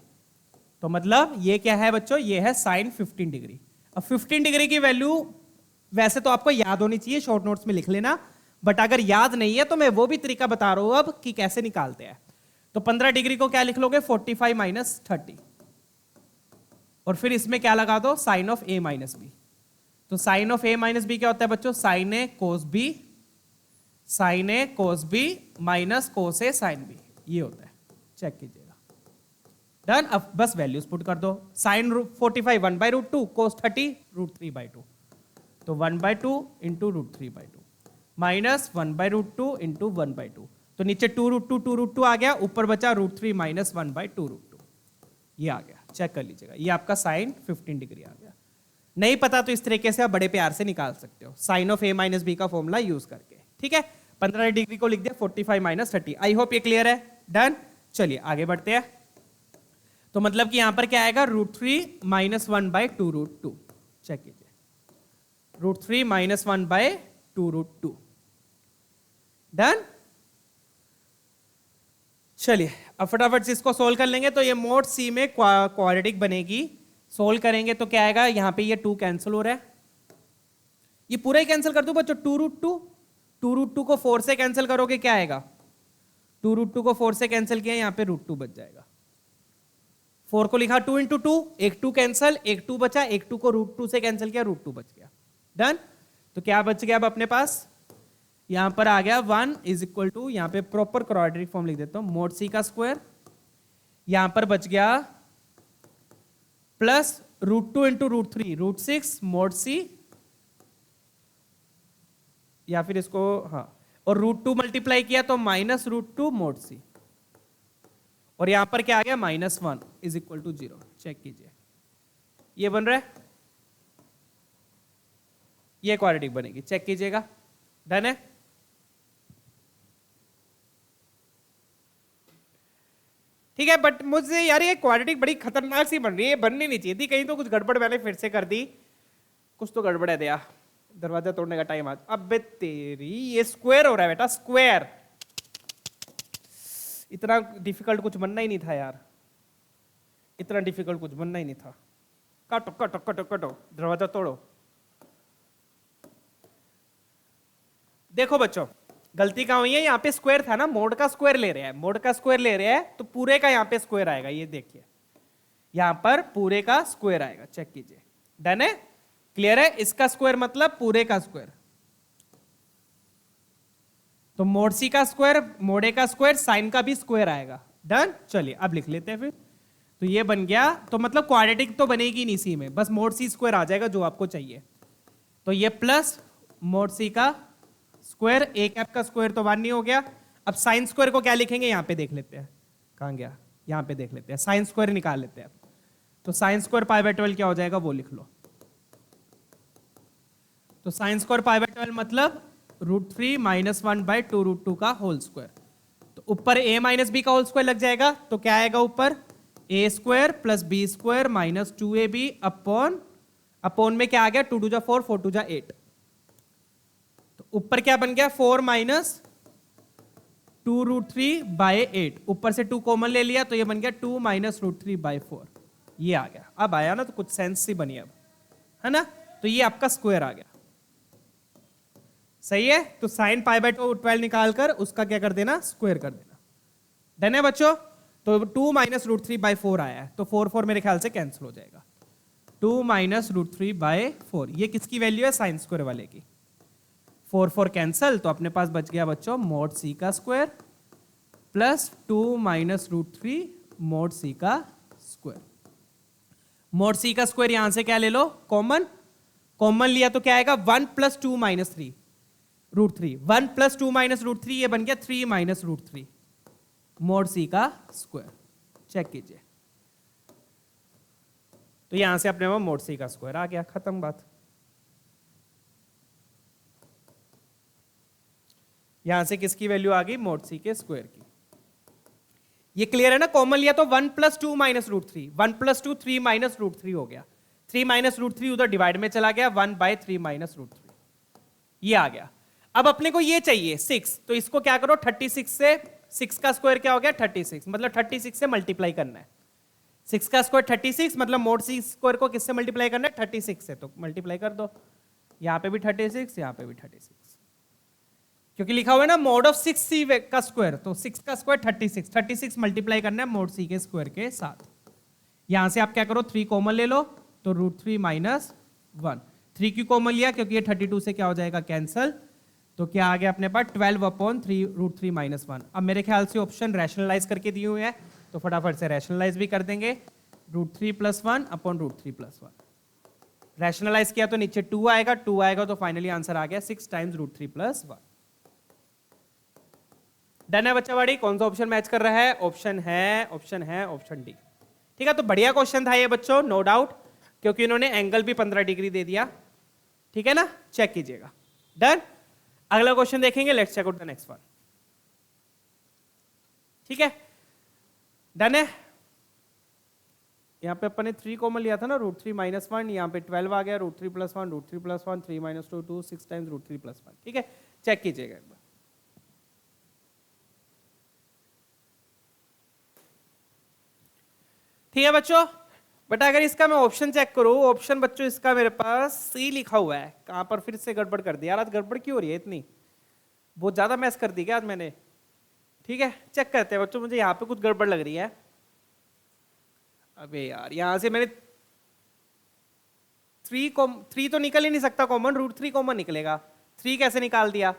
तो मतलब ये क्या है बच्चों? ये है साइन 15 डिग्री। अब 15 डिग्री की वैल्यू वैसे तो आपको याद होनी चाहिए, शॉर्ट नोट्स में लिख लेना, बट अगर याद नहीं है तो मैं वो भी तरीका बता रहा हूं अब कि कैसे निकालते हैं। तो 15 डिग्री को क्या लिख लोगे? 45 - 30, और फिर इसमें क्या लगा दो? Sin of A minus b. तो sin of A minus b क्या होता है बच्चों? Sin a cos b, sin a cos b minus cos a sin b, ये होता है, चेक कीजिएगा, डन। अब बस वैल्यूज पुट कर दो। साइन 45 1/√2, कोस 30 √3/2, तो 1/2 इंटू √3/2 माइनस 1/√2 इंटू 1/2, तो नीचे 2√2 2√2 आ गया, ऊपर बचा √3 माइनस 1/2√2, ये आ गया, चेक कर लीजिएगा, ये आपका साइन 15 डिग्री आ गया। नहीं पता तो इस तरीके से आप बड़े प्यार से निकाल सकते हो, sine of A minus B का फॉर्मूला यूज करके, ठीक है। 15 डिग्री को लिख दिया 45 - 30। आई होप ये क्लियर है, डन। चलिए आगे बढ़ते हैं। तो मतलब कि यहां पर क्या आएगा? √3 - 1/2√2, चेक कीजिए, √3 - 1/2√2, डन। चलिए अब फटाफट से इसको सोल्व कर लेंगे। तो ये मोड सी में क्वाड्रेटिक बनेगी, सोल्व करेंगे तो क्या आएगा? यहां पे ये 2 कैंसिल हो रहा है, ये पूरा ही कैंसिल कर दो बच्चों। 2√2 को 4 से कैंसिल करोगे क्या आएगा? 2√2 को 4 से कैंसिल किया, यहां पे √2 बच जाएगा। 4 को लिखा 2 × 2, एक 2 कैंसिल, एक 2 बचा, एक 2 को √2 से कैंसिल किया, √2 बच गया, डन। तो क्या बच गया अब अपने पास? यहां पर आ गया 1 = यहां पे प्रॉपर क्वाड्रेटिक फॉर्म लिख देता हूं, मोड सी का स्क्वायर, यहां पर बच गया प्लस √2 × √3 √6 मोड सी, या फिर इसको हाँ, और √2 मल्टीप्लाई किया तो माइनस √2 मोड सी, और यहां पर क्या आ गया? -1 = 0, चेक कीजिए, ये बन रहा है, ये क्वाड्रेटिक बनेगी, चेक कीजिएगा, डन है। ठीक है, बट मुझे यार ये क्वाड्रेटिक बड़ी खतरनाक सी बन रही है, बननी नहीं चाहिए थी, कहीं तो कुछ गड़बड़ मैंने फिर से कर दी, कुछ तो गड़बड़ है दिया। दरवाजा तोड़ने का टाइम आ, अबे तेरी, ये स्क्वायर हो रहा है बेटा, स्क्वायर। इतना डिफिकल्ट कुछ बनना ही नहीं था यार, इतना डिफिकल्ट कुछ बनना ही नहीं था। काटो काटो काटो काटो, दरवाजा तोड़ो। देखो बच्चों, गलती कहाँ हुई है, यहाँ पे स्क्वायर था ना, मोड का स्क्वायर ले रहे हैं, मोड का स्क्वायर ले रहे हैं तो पूरे का यहाँ पे स्क्वायर आएगा। ये देखिए यहाँ पर पूरे का स्क्वायर आएगा, चेक कीजिए। डन है, क्लियर है? इसका स्क्वायर मतलब पूरे का स्क्वायर। तो मोड सी का स्क्वायर, मोड ए का स्क्वायर, साइन का भी स्क्वायर आएगा। डन, चलिए अब लिख लेते हैं फिर। तो ये बन गया, तो मतलब क्वाड्रेटिक तो बनेगी नहीं सी में, बस मोड सी स्क्वायर आ जाएगा जो आपको चाहिए। तो ये प्लस मोड सी का स्क्वायर, ए कैप का स्क्वायर तो 1 नहीं हो गया। अब साइन स्क्वायर को क्या लिखेंगे, यहाँ पे देख लेते हैं, कहाँ गया, यहाँ पे देख लेते हैं, साइन स्क्वायर निकाल लेते हैं। तो साइन स्क्वायर पाई बाय 12 क्या हो जाएगा वो लिख लो। तो साइन स्क्वायर पाई बाय 12 मतलब √3 - 1/2√2 का होल स्क्वायर। तो ऊपर a माइनस बी का होल स्क्वायर लग जाएगा, तो क्या आएगा ऊपर, a square plus B square minus 2ab upon में क्या आ गया, 2 2 जा 4, 4 2 जा 8। तो ऊपर क्या बन गया, 4 - 2√3/8। ऊपर से 2 कॉमन ले लिया तो ये बन गया 2 - √3/4। ये आ गया, अब आया ना, तो कुछ सेंस सी बनी अब, है ना। तो ये आपका स्क्वायर आ गया, सही है। तो साइन पाई बाय 12 निकालकर उसका क्या कर देना, स्क्वायर कर देना। डन है बच्चों। तो 2 - √3/4 आया है, तो 4 4 मेरे ख्याल से कैंसिल हो जाएगा। 2 - √3/4, ये किसकी वैल्यू है, साइन स्क्वायर वाले की। 4 4 कैंसिल, तो अपने पास बच गया बच्चों मोड सी का स्क्वायर प्लस 2 - √3 मोड सी का स्क्वायर। मोड सी का स्क्वायर यहां से क्या ले लो, कॉमन, कॉमन लिया तो क्या आएगा, 1 + 2 - 3 √3, 1 + 2 - √3, ये बन गया 3 - √3 मोड सी का स्क्वायर। चेक कीजिए, तो यहां से अपने मोड सी का स्क्वायर आ गया, खत्म बात। यहां से किसकी वैल्यू आ गई, मोड सी के स्क्वायर की। ये क्लियर है ना, कॉमन लिया तो 1 + 2 - √3, 1 + 2 3 - √3 हो गया, 3 - √3 उधर डिवाइड में चला गया, 1/3 - √3 ये आ गया। अब अपने को ये चाहिए 6, तो इसको क्या करो, 36 से, 6 का स्क्वायर क्या हो गया 36, मतलब 36 से मल्टीप्लाई करना है। 6 का स्क्वायर 36, मतलब मोड सी स्क्वायर को किससे मल्टीप्लाई करना है, 36 से, तो मल्टीप्लाई कर दो। यहाँ पे भी 36, यहाँ पे भी 36, क्योंकि लिखा हुआ है ना मोड ऑफ 6c का स्क्वायर, तो 6 का स्क्वायर 36, 36 मल्टीप्लाई करना है मोड सी के स्क्वायर के साथ। यहां से आप क्या करो, 3 कॉमन ले लो, तो √3 - 1, 3 क्यों कॉमन लिया, क्योंकि ये 32 से क्या हो जाएगा कैंसल, तो क्या आ गया अपने पास 12/3 √3 - 1। अब मेरे ख्याल से ऑप्शन रैशनलाइज करके दिए हुए हैं, तो फटाफट से रैशनलाइज भी कर देंगे। √3 + 1 अपॉन √3 + 1 रैशनलाइज किया तो नीचे 2 आएगा, 2 आएगा तो फाइनली आंसर आ गया 6 टाइम्स √3 + 1। डन है बच्चावाड़ी, कौन सा ऑप्शन मैच कर रहा है, ऑप्शन है ऑप्शन डी। ठीक है, तो बढ़िया क्वेश्चन था ये बच्चों, नो डाउट, क्योंकि इन्होंने एंगल भी 15 डिग्री दे दिया। ठीक है ना, चेक कीजिएगा। डन, अगला क्वेश्चन देखेंगे, let's check out the next one. ठीक है, डन है। यहाँ पे अपन ने 3 कॉमन लिया था ना, √3 - 1, यहाँ पे 12 आ गया, √3 + 1, √3 + 1, 3 - 2 2, 6 टाइम्स √3 + 1। ठीक है, चेक कीजिएगा एक बार। ठीक है बच्चों, बट अगर इसका मैं ऑप्शन चेक करूं, ऑप्शन बच्चों इसका मेरे पास सी लिखा हुआ है, कहां पर फिर से गड़बड़ कर दिया यार, आज गड़बड़ क्यों हो रही है इतनी, बहुत ज्यादा मैस कर दी क्या आज मैंने। ठीक है, चेक करते हैं बच्चों, मुझे यहाँ पे कुछ गड़बड़ लग रही है। अबे यार, यहां से मैंने 3 तो निकल ही नहीं सकता कॉमन, √3 कॉमन निकलेगा, 3 कैसे निकाल दिया,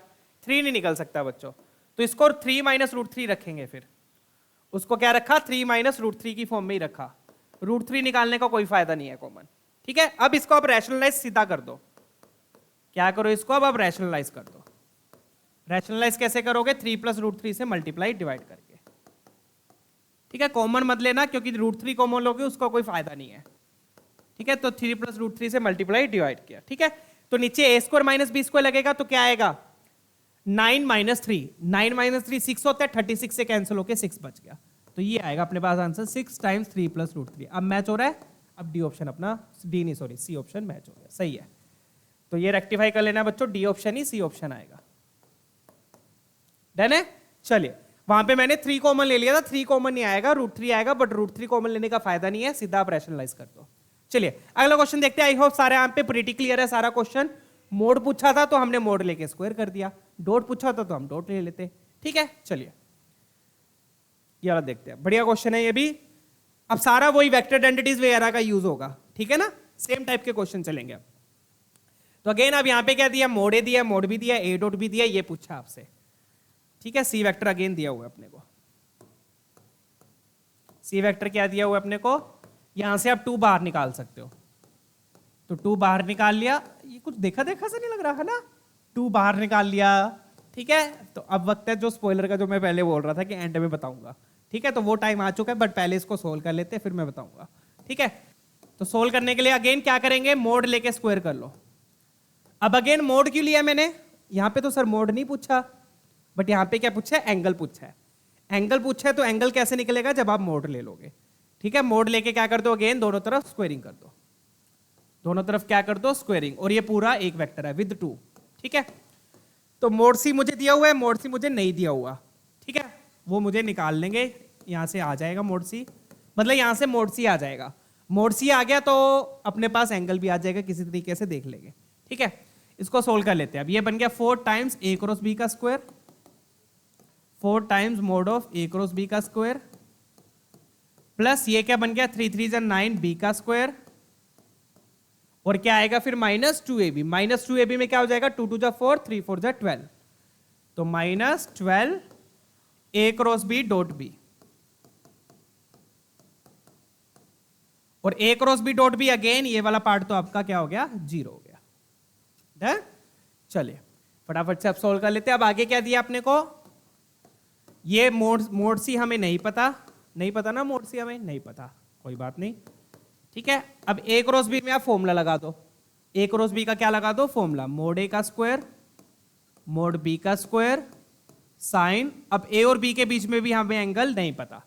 3 नहीं निकल सकता बच्चों, तो इसको 3 - √3 रखेंगे, फिर उसको क्या रखा, 3 - √3 की फॉर्म में ही रखा। √3 निकालने का कोई फायदा नहीं है कॉमन। ठीक है, अब इसको आप रैशनलाइज सीधा कर दो, क्या करो इसको, अब आप रैशनलाइज कर दो। रैशनलाइज कैसे करोगे, 3 + √3 से मल्टीप्लाई डिवाइड करके। ठीक है, कॉमन मत लेना, क्योंकि √3 कॉमन लोगे उसका कोई फायदा नहीं है। ठीक है, तो 3 + √3 से मल्टीप्लाई डिवाइड किया। ठीक है, तो नीचे a² - b² लगेगा, तो क्या आएगा 9 - 3, 9 - 3 6 होता है, 36 से कैंसिल होके 6 बच गया, तो ये आएगा अपने पास आंसर 6 टाइम्स 3 + √3। अब मैच हो रहा है, अब डी ऑप्शन अपना, डी नहीं सॉरी सी ऑप्शन मैच हो गया, सही है। तो ये रेक्टिफाई कर लेना बच्चों, डी ऑप्शन ही सी ऑप्शन आएगा। डन है, चलिए, वहां पे मैंने 3 कॉमन ले लिया था, 3 कॉमन नहीं आएगा, √3 आएगा, बट √3 कॉमन लेने का फायदा नहीं है, सीधा आप रैशनलाइज कर दो। चलिए अगला क्वेश्चन देखते हैं। आई होप सारे यहाँ पे प्रीटी क्लियर है सारा क्वेश्चन। मोड पूछा था तो हमने मोड लेके स्क्वायर कर दिया, डॉट पूछा था तो हम डॉट ले लेते। ठीक है, चलिए ये वाला देखते हैं। बढ़िया क्वेश्चन है ये भी। अब सारा वही वेक्टर आइडेंटिटीज वगैरह का यूज होगा, ठीक है ना, सेम टाइप के क्वेश्चन चलेंगे अब। तो अगेन अब यहाँ पे क्या दिया, मोड ए दिया, मोड भी दिया, ए डॉट भी दिया, ये पूछा आपसे। ठीक है, सी वेक्टर अगेन दिया हुआ है अपने को। सी वेक्टर क्या दिया हुआ है अपने को, यहां से आप 2 बाहर निकाल सकते हो, तो 2 बाहर निकाल लिया। ये कुछ देखा देखा सा नहीं लग रहा है ना, 2 बाहर निकाल लिया। ठीक है, तो अब वक्त है जो स्पॉइलर का, जो मैं पहले बोल रहा था कि एंड में बताऊंगा। ठीक है, तो वो टाइम आ चुका है, बट पहले इसको सोल्व कर लेते हैं फिर मैं बताऊंगा। ठीक है, तो सोल्व करने के लिए अगेन क्या करेंगे, मोड लेके स्क्वायर कर लो। अब अगेन मोड क्यों लिया मैंने, यहां पे तो सर मोड नहीं पूछा, बट यहां पे क्या पूछा है, एंगल पूछा है। एंगल पूछा है तो एंगल कैसे निकलेगा, जब आप मोड ले लोगे। ठीक है, मोड लेके क्या कर दो, अगेन दोनों तरफ स्क्वायरिंग कर दो, दोनों तरफ क्या कर दो, स्क्वायरिंग, और ये पूरा एक वेक्टर है विद 2। ठीक है, तो मोड सी मुझे दिया हुआ है, मोड सी मुझे नहीं दिया हुआ। ठीक है, वो मुझे निकाल लेंगे, यहां से आ जाएगा मोड सी, मतलब यहां से मोड सी आ जाएगा। मोड सी आ गया तो अपने पास एंगल भी आ जाएगा, किसी तरीके से देख लेंगे। ठीक है, इसको सोल्व कर लेते हैं। अब ये बन गया 4 टाइम्स ए क्रॉस बी का square, 4 times mod of A cross B का स्क्वायर, प्लस ये क्या बन गया, 3 3 जा 9 बी का स्क्वायर, और क्या आएगा फिर -2ab। -2ab में क्या हो जाएगा, 2 2 जा 4, 3 4 जा 12, तो -12 a cross B dot b, और a cross B dot b again ये वाला पार्ट तो आपका क्या हो गया, 0 हो गया। डन, चलिए फटाफट से अब सोल्व कर लेते हैं। अब आगे क्या दिया अपने को, ये मोड सी हमें नहीं पता, नहीं पता ना, मोड सी हमें नहीं पता, कोई बात नहीं। ठीक है, अब ए क्रॉस बी में आप फॉर्मूला लगा दो। ए क्रॉस बी का क्या लगा दो, फॉर्मूला, मोड ए का स्क्वायर मोड बी का स्क्वायर साइन। अब ए और बी के बीच में भी हमें एंगल नहीं पता,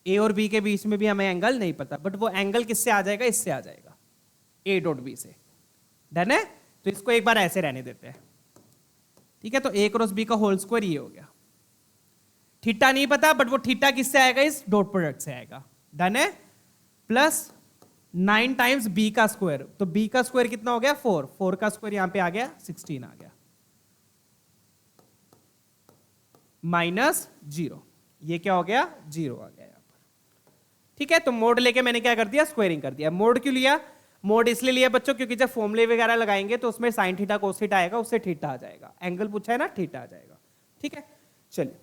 ए और बी के बीच में भी हमें एंगल नहीं पता, बट वो एंगल किससे आ जाएगा, इससे आ जाएगा, ए डॉट बी से। डन है, तो इसको एक बार ऐसे रहने देते हैं। ठीक है, तो ए क्रॉस बी का होल स्क्वायर ये हो गया। थीटा नहीं पता, बट वो थीटा किससे आएगा, इस डॉट प्रोडक्ट से आएगा। डन है, प्लस 9 टाइम्स बी का स्क्वायर, तो बी का स्क्वायर कितना हो गया, 4, 4 का स्क्वायर यहां पे आ गया 16 आ गया, -0, ये क्या हो गया, 0 आ गया यहां पर। ठीक है, तो मोड लेके मैंने क्या कर दिया, स्क्वायरिंग कर दिया। मोड क्यों लिया, मोड इसलिए लिया बच्चों क्योंकि जब फॉर्मूले वगैरह लगाएंगे तो उसमें साइन थीटा कोस थीटा आएगा, उससे थीटा आ जाएगा। एंगल पूछा है ना, थीटा आ जाएगा। ठीक है, चलिए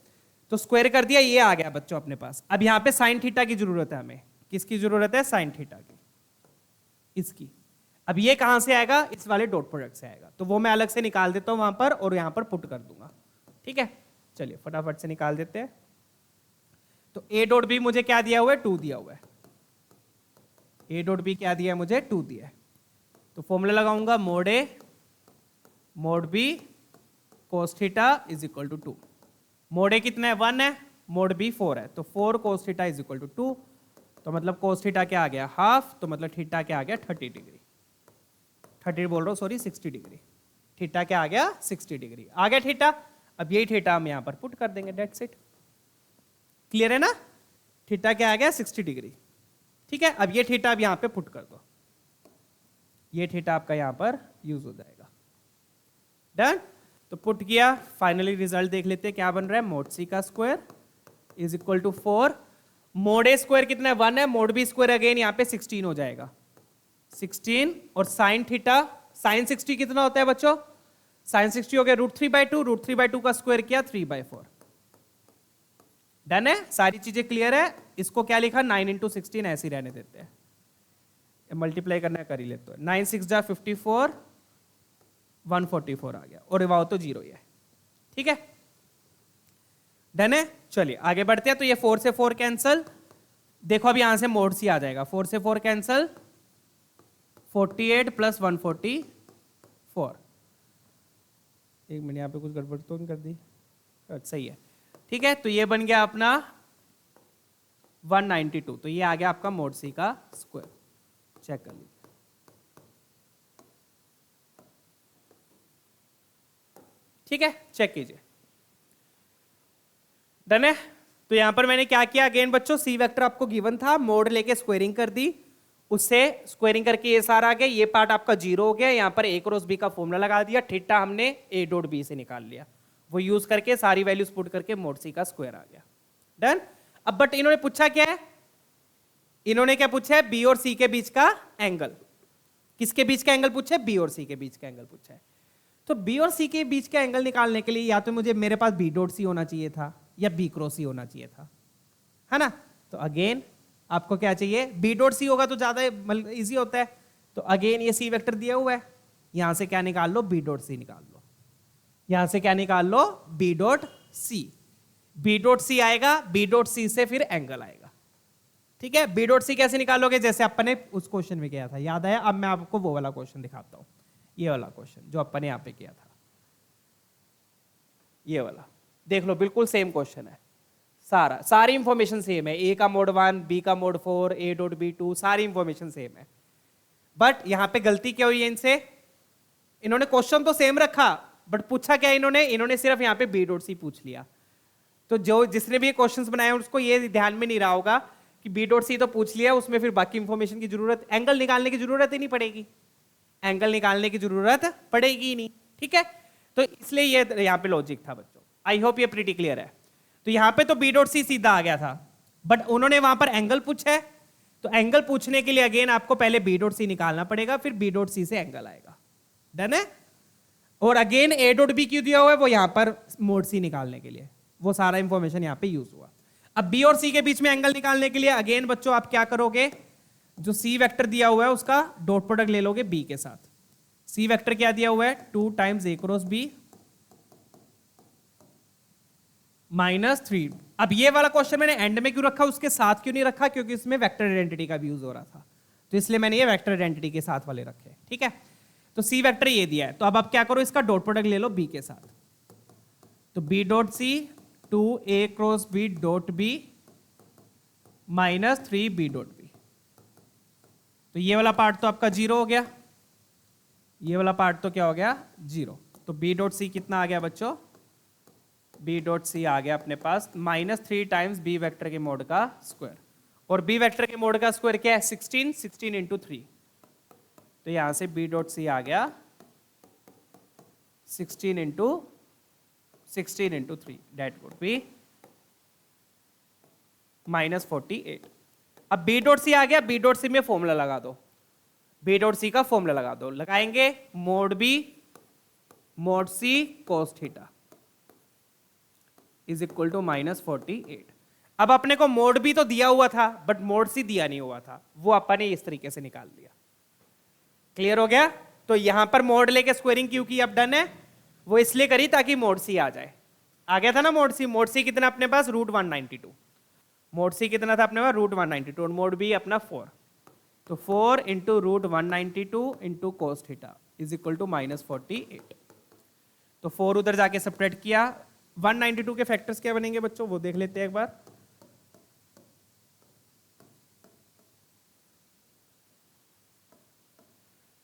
तो स्क्वायर कर दिया, ये आ गया बच्चों अपने पास। अब यहां पे साइन थीटा की जरूरत है हमें, किसकी जरूरत है, साइन थीटा की, इसकी। अब ये कहां से आएगा, इस वाले डॉट प्रोडक्ट से आएगा, तो वो मैं अलग से निकाल देता हूं वहां पर और यहां पर पुट कर दूंगा। ठीक है, चलिए फटाफट से निकाल देते हैं। तो ए डॉट बी मुझे क्या दिया हुआ है, 2 दिया हुआ है। ए डॉट बी क्या दिया है मुझे, 2 दिया है। तो फॉर्मूला लगाऊंगा, mod a mod b cos theta is equal to 2। Mod a कितना है, 1 है, मोड बी 4 है, तो 4 cos theta is equal to 2, तो मतलब कोस थीटा क्या आ गया, हाफ, तो मतलब थीटा क्या आ गया, 30 डिग्री, 30 बोल रहा हूँ सॉरी, 60 डिग्री। थीटा क्या आ गया, 60 डिग्री आ गया थीटा। अब यही थीटा हम यहां पर पुट कर देंगे, डेट्स इट। क्लियर है ना, थीटा क्या आ गया, 60 डिग्री। ठीक है, अब ये थीटा अब यहां पे पुट कर दो, ये थीटा आपका यहां पर यूज हो जाएगा। डन, तो पुट किया, फाइनली रिजल्ट देख लेते हैं क्या बन रहा है, मोड सी का square is equal to 4, mod A square कितना है, 1 है, मोड बी स्क्वायर अगेन यहाँ पे 16 हो जाएगा, 16, और साइन थीटा, साइन 60 कितना होता है बच्चों, साइन 60 हो गया √3/2, √3/2 का स्क्वायर किया 3/4। डन है, सारी चीजें क्लियर है। इसको क्या लिखा, 9 × 16 ऐसे ही रहने देते हैं, मल्टीप्लाई करना कर ही लेते हैं। 9 6 जा 54, 144 आ गया, और वो तो 0 ही है। ठीक है, डन है, चलिए आगे बढ़ते हैं। तो ये 4 से 4 कैंसल, देखो अब यहां से मोड सी आ जाएगा, 4 से 4 कैंसल, 48 + 144। एक मिनट, यहां पे कुछ गड़बड़ तो नहीं कर दी, सही है। ठीक है, तो ये बन गया अपना 192, तो ये आ गया आपका मोड सी का स्क्वायर। चेक कर लीजिए। ठीक है, चेक कीजिए। डन है, तो यहां पर मैंने क्या किया, अगेन बच्चों सी वेक्टर आपको गिवन था, मोड लेके स्क्वायरिंग कर दी, उससे स्क्वायरिंग करके ये सारा आ गया, ये पार्ट आपका 0 हो गया, यहाँ पर ए क्रॉस बी का फॉर्मूला लगा दिया, थीटा हमने ए डॉट बी से निकाल लिया, वो यूज करके सारी वैल्यूज पुट करके मोड सी का स्क्वायर आ गया। डन। अब बट इन्होंने पूछा क्या है, इन्होंने क्या पूछा है, बी और सी के बीच का एंगल। किसके बीच का एंगल पूछा है, बी और सी के बीच का एंगल पूछा है। तो बी और सी के बीच का एंगल निकालने के लिए या तो मुझे मेरे पास बी डॉट सी होना चाहिए था या बी क्रॉस सी होना चाहिए था, है ना। तो अगेन आपको क्या चाहिए, बी डॉट सी होगा तो ज्यादा इजी होता है। तो अगेन ये सी वेक्टर दिया हुआ है, यहां से क्या निकाल लो, बी डॉट सी निकाल लो, यहां से क्या निकाल लो, b dot c. B dot c आएगा, बी डॉट सी से फिर एंगल आएगा, ठीक है। बी डॉट सी कैसे निकालोगे, जैसे अपन ने उस क्वेश्चन में किया था, याद आया। अब मैं आपको वो वाला क्वेश्चन दिखाता हूं, ये वाला क्वेश्चन जो अपन ने यहां पे किया था, ये वाला देख लो, बिल्कुल सेम क्वेश्चन है, सारी इंफॉर्मेशन सेम है, ए का मोड 1, बी का मोड 4, ए डॉट बी 2, सारी इंफॉर्मेशन सेम है। बट यहां पे गलती क्या हुई है इनसे, इन्होंने क्वेश्चन तो सेम रखा बट पूछा क्या इन्होंने सिर्फ यहां पे बी डॉट सी पूछ लिया। तो जो जिसने भी ये क्वेश्चंस बनाए उसको ये ध्यान में नहीं रहा होगा कि बी डॉट सी तो पूछ लिया, उसमें फिर बाकी इंफॉर्मेशन की जरूरत, एंगल निकालने की जरूरत ही नहीं पड़ेगी, एंगल निकालने की जरूरत पड़ेगी नहीं, ठीक है। तो इसलिए ये यहां पे लॉजिक था बच्चों। आई होप ये प्रीटी क्लियर है। तो यहां पे तो बी डॉट सी सीधा आ गया था, बट उन्होंने वहां पर एंगल पूछा है, तो एंगल पूछने के लिए अगेन आपको पहले बी डॉट सी निकालना पड़ेगा, फिर बी डॉट सी से एंगल आएगा। डन है। और अगेन ए डॉट बी क्यों दिया हुआ है, वो यहां पर मोड सी निकालने के लिए, वो सारा इंफॉर्मेशन यहां पे यूज हुआ। अब बी और सी के बीच में एंगल निकालने के लिए अगेन बच्चों आप क्या करोगे, जो सी वेक्टर दिया हुआ है उसका डॉट प्रोडक्ट ले लोगे बी के साथ। सी वेक्टर क्या दिया हुआ है, 2 टाइम्स ए क्रॉस बी -3। अब ये वाला क्वेश्चन मैंने एंड में क्यों रखा, उसके साथ क्यों नहीं रखा, क्योंकि इसमें वेक्टर आइडेंटिटी का भी यूज हो रहा था, तो इसलिए मैंने ये वेक्टर आइडेंटिटी के साथ वाले रखे, ठीक है। तो सी वेक्टर ये दिया है, तो अब आप क्या करो, इसका डॉट प्रोडक्ट ले लो बी के साथ। तो b dot c 2 a cross B dot b -3 b dot b. तो ये वाला पार्ट तो आपका 0 हो गया, ये वाला पार्ट तो क्या हो गया, 0। तो बी डॉट सी कितना आ गया बच्चों, बी डॉट सी आ गया अपने पास -3 टाइम्स बी वेक्टर के मोड का स्क्वायर। और बी वेक्टर के मोड का स्क्वायर क्या है, 16, 16 इंटू 3। तो यहां से बी डॉट सी आ गया 16 इंटू 3, डेट वुड बी -48। अब बी डॉट सी आ गया, बी डॉट सी में फॉर्मूला लगा दो, बी डॉट सी का फॉर्मूला लगा दो, लगाएंगे mod B mod C cos theta is equal to -48। अब अपने को मोड बी तो दिया हुआ था बट मोड सी दिया नहीं हुआ था, वो अपन ने इस तरीके से निकाल दिया। क्लियर हो गया। तो यहां पर मोड लेके स्क्वायरिंग क्यों की, अब डन है, वो इसलिए करी ताकि मोड सी आ जाए। आ गया था ना मोड सी, मोड सी कितना अपने पास, √192, मोड सी कितना था अपने पास, √192, और मोड बी अपना 4। तो 4 into √192 into cos theta is equal to -48। तो 4 उधर जाके सपरेट किया, 192 के फैक्टर्स क्या बनेंगे बच्चों, वो देख लेते हैं एक बार।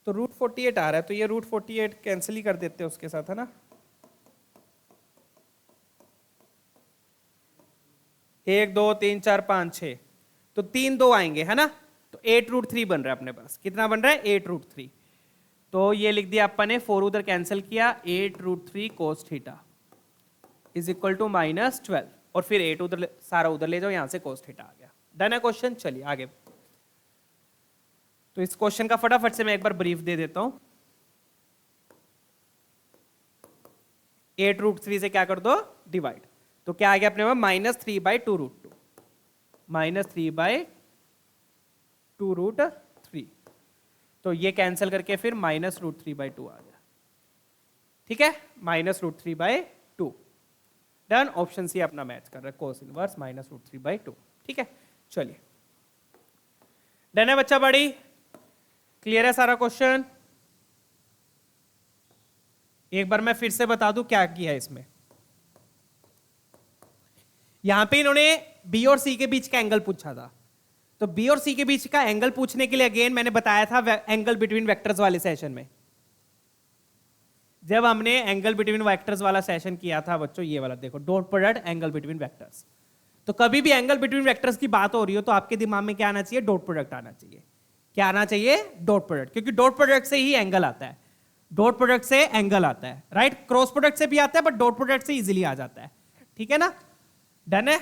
तो √48 आ रहा है, तो ये √48 कैंसिल ही कर देते हैं उसके साथ, है ना। 1 2 3 4 5 6, तो 3 2 आएंगे, है ना। तो 8√3 बन रहा है अपने पास, कितना बन रहा है, 8√3। तो ये लिख दिया अपन ने, 4 उधर कैंसिल किया, 8√3 cos theta is equal to -12, और फिर 8 उधर सारा उधर ले जाओ, यहां से कोस थीटा आ गया। डन है क्वेश्चन। चलिए आगे। तो इस क्वेश्चन का फटाफट से मैं एक बार ब्रीफ दे देता हूं। 8√3 से क्या कर दो, डिवाइड, तो क्या आ गया अपने पास, -3/2√2, -3/2√3। तो ये कैंसिल करके फिर -√3/2 आ गया, ठीक है, -√3/2। डन। ऑप्शन सी अपना मैच कर रहा है, कोस इनवर्स -√3/2, ठीक है। चलिए डन है बच्चा, बड़ी क्लियर है सारा क्वेश्चन। एक बार मैं फिर से बता दूं क्या किया है इसमें। यहां पे इन्होंने बी और सी के बीच का एंगल पूछा था, तो बी और सी के बीच का एंगल पूछने के लिए अगेन मैंने बताया था एंगल बिटवीन वेक्टर्स वाले सेशन में, जब हमने एंगल बिटवीन वेक्टर्स वाला सेशन किया था बच्चों, ये वाला देखो, dot product angle between vectors. तो कभी भी एंगल बिटवीन वेक्टर्स की बात हो रही हो तो आपके दिमाग में क्या आना चाहिए, डॉट प्रोडक्ट आना चाहिए। क्या आना चाहिए, डॉट प्रोडक्ट, क्योंकि डॉट प्रोडक्ट से ही एंगल आता है, डॉट प्रोडक्ट से एंगल आता है, राइट। क्रॉस प्रोडक्ट से भी आता है बट डॉट प्रोडक्ट से इजीली आ जाता है, ठीक है ना, डन है।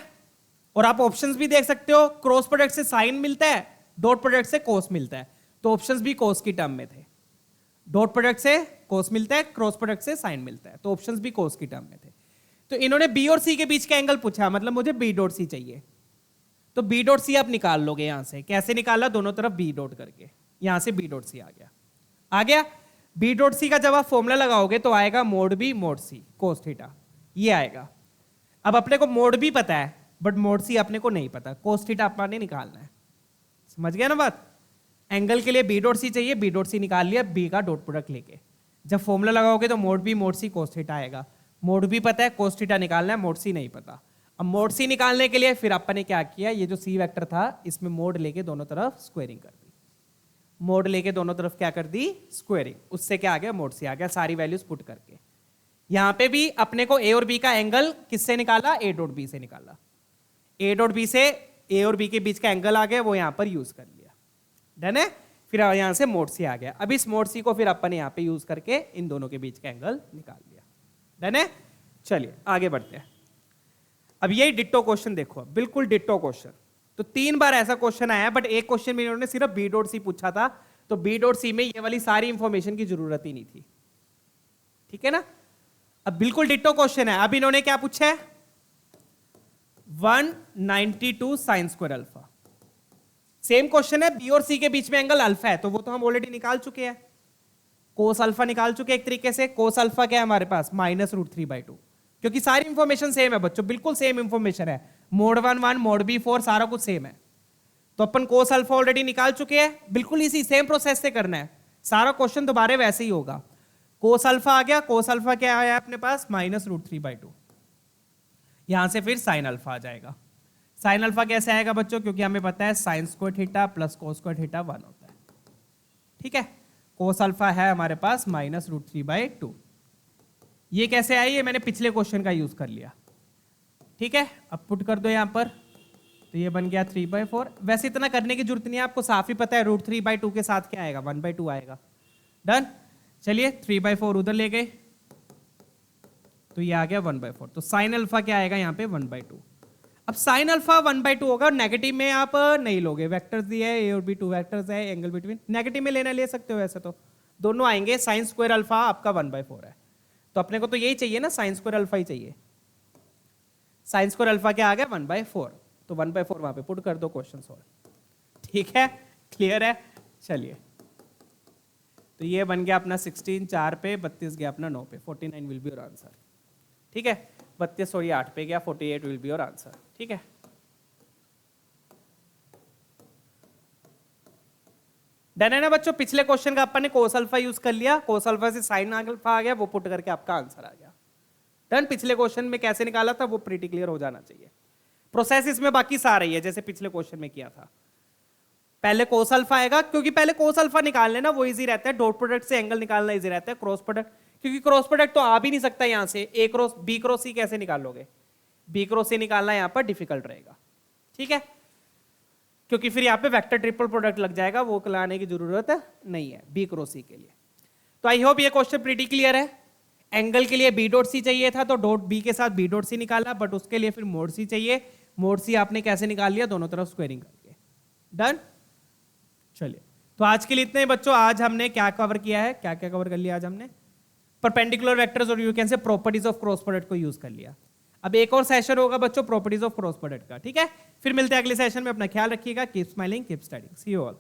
और आप ऑप्शंस भी देख सकते हो, क्रॉस प्रोडक्ट से साइन मिलता है, डॉट प्रोडक्ट से कोस मिलता है, तो ऑप्शंस भी कोस की टर्म में थे। डॉट प्रोडक्ट से कोस मिलता है, क्रॉस प्रोडक्ट से साइन मिलता है, तो ऑप्शंस भी कोस की टर्म में थे। तो इन्होंने बी और सी के बीच का एंगल पूछा, मतलब मुझे बी डॉट सी चाहिए, तो बी डॉट सी आप निकाल लोगे यहां से। कैसे निकाला, दोनों तरफ बी डॉट करके, यहां से बी डॉट सी आ गया, आ गया। बी डॉट सी का जब आप फॉर्मूला लगाओगे तो आएगा mode B mod C cos theta, ये आएगा। अब अपने को मोड बी पता है बट मोड सी अपने को नहीं पता, कोस थीटा अपने निकालना है, समझ गया ना बात। एंगल के लिए बी डॉट सी चाहिए, बी डॉट सी निकाल लिया बी का डॉट प्रोडक्ट लेके। जब फॉर्मूला लगाओगे तो mode B mod C cos theta आएगा। मोड बी पता है, कोस थीटा निकालना है, मोड सी नहीं पता। अब मोड सी निकालने के लिए फिर अपन ने क्या किया, ये जो सी वेक्टर था इसमें मोड लेके दोनों तरफ स्क्वायरिंग कर दी, मोड लेके दोनों तरफ क्या कर दी, स्क्वायरिंग। उससे क्या आ गया, मोड सी आ गया, सारी वैल्यूज पुट करके। यहां पे भी अपने को ए और बी का एंगल किससे निकाला, ए डॉट बी से निकाला। ए डॉट बी से ए और बी के बीच का एंगल आ गया, वो यहां पर यूज कर लिया, डन है। फिर यहां से मोड सी आ गया। अब इस मोड सी को फिर अपन ने यहां पे यूज करके इन दोनों के बीच का एंगल निकाल लिया, डन है। चलिए आगे बढ़ते हैं। अब यही डिट्टो क्वेश्चन देखो, बिल्कुल डिट्टो क्वेश्चन। तो 3 बार ऐसा क्वेश्चन आया बट एक क्वेश्चन में इन्होंने सिर्फ बी डॉट सी पूछा था, तो बी डॉट सी में ये वाली सारी इंफॉर्मेशन की जरूरत ही नहीं थी, ठीक है ना। अब बिल्कुल डिट्टो क्वेश्चन है। अब इन्होंने क्या पूछा है, 192 sine square alpha. Same question है, बी और सी के बीच में एंगल अल्फा है, तो वो तो हम ऑलरेडी निकाल चुके हैं, कोस अल्फा निकाल चुके हैं एक तरीके से। कोस अल्फा क्या है हमारे पास, -√3/2, क्योंकि सारी इंफॉर्मेशन सेम है बच्चों, बिल्कुल सेम इंफॉर्मेशन है। मोड 1 मोड बी 4 सारा कुछ सेम है, तो अपन कोस अल्फा ऑलरेडी निकाल चुके हैं। बिल्कुल इसी सेम प्रोसेस से करना है, सारा क्वेश्चन दोबारा वैसे ही होगा। कोस अल्फा आ गया, कोस अल्फा क्या आया अपने पास, -√3/2। यहां से फिर साइन अल्फा आ जाएगा। साइन अल्फा कैसे आएगा बच्चों, क्योंकि हमें पता है sine square theta plus cos square theta 1 होता है, ठीक है। कोस अल्फा है हमारे पास -√3/2। ये कैसे आई, ये मैंने पिछले क्वेश्चन का यूज कर लिया, ठीक है। अब पुट कर दो यहां पर, तो ये बन गया 3/4। वैसे इतना करने की जरूरत नहीं है, आपको साफ ही पता है √3/2 के साथ क्या आएगा, 1/2 आएगा, डन। चलिए 3/4 उधर ले गए, तो ये आ गया 1/4। तो साइन अल्फा क्या आएगा यहाँ पे, 1/2। अब साइन अल्फा 1/2 होगा, नेगेटिव में आप नहीं लोगे, वेक्टर्स दिए है, ए और बी 2 वेक्टर्स है, एंगल बिटवीन, नेगेटिव में लेना ले सकते हो, वैसे तो दोनों आएंगे। साइन स्क्वायर अल्फा आपका 1/4 है, तो अपने को तो यही चाहिए ना, साइन स्क्वायर अल्फा ही चाहिए। साइन स्क्वायर अल्फा क्या आ गया, 1/4, तो 1/4 वहां पे पुट कर दो, क्वेश्चन सॉल्व, ठीक है, क्लियर है। चलिए तो ये बन गया अपना 16 4 पे, 32 गया अपना 9 पे, 49 विल बी योर आंसर, ठीक है। 32 और ये 8 पे गया, 48 विल बी योर आंसर, ठीक है। डन है ना बच्चों। पिछले क्वेश्चन का अपन ने कोस अल्फा यूज कर लिया, कोस अल्फा से साइन अल्फा आ गया, वो पुट करके आपका आंसर आ गया, डन। पिछले क्वेश्चन में कैसे निकाला था वो प्रीटी क्लियर हो जाना चाहिए। प्रोसेस इसमें बाकी सारा ही है जैसे पिछले क्वेश्चन में किया था। पहले कोस अल्फा आएगा, क्योंकि पहले कोस अल्फा निकाल लेना वो इजी रहता है, डॉट प्रोडक्ट से एंगल निकालना इजी रहता है। क्रॉस प्रोडक्ट, क्योंकि क्रॉस प्रोडक्ट तो आ भी नहीं सकता यहां से, ए क्रॉस बी क्रॉस सी कैसे निकालोगे, बी क्रॉस सी निकालना यहां पर डिफिकल्ट रहेगा, ठीक है, क्योंकि फिर यहाँ पे वेक्टर ट्रिपल प्रोडक्ट लग जाएगा, वो लाने की जरूरत नहीं है बी क्रॉस सी के लिए। तो आई होप ये क्वेश्चन प्रीटी क्लियर है। एंगल के लिए बी डॉट सी चाहिए था, तो डॉट बी के साथ बी डॉट सी निकाला, बट उसके लिए फिर मोड सी चाहिए। मोड सी आपने कैसे निकाल लिया, दोनों तरफ स्क्वायरिंग करके, डन। चलिए तो आज के लिए इतने बच्चों। आज हमने क्या कवर किया है, क्या क्या कवर कर लिया आज हमने, परपेंडिकुलर वेक्टर्स और you can say properties of cross product को यूज कर लिया। अब एक और सेशन होगा बच्चों प्रॉपर्टीज ऑफ क्रॉस प्रोडक्ट का, ठीक है। फिर मिलते हैं अगले सेशन में, अपना ख्याल रखिएगा, keep smiling, keep studying, see you all.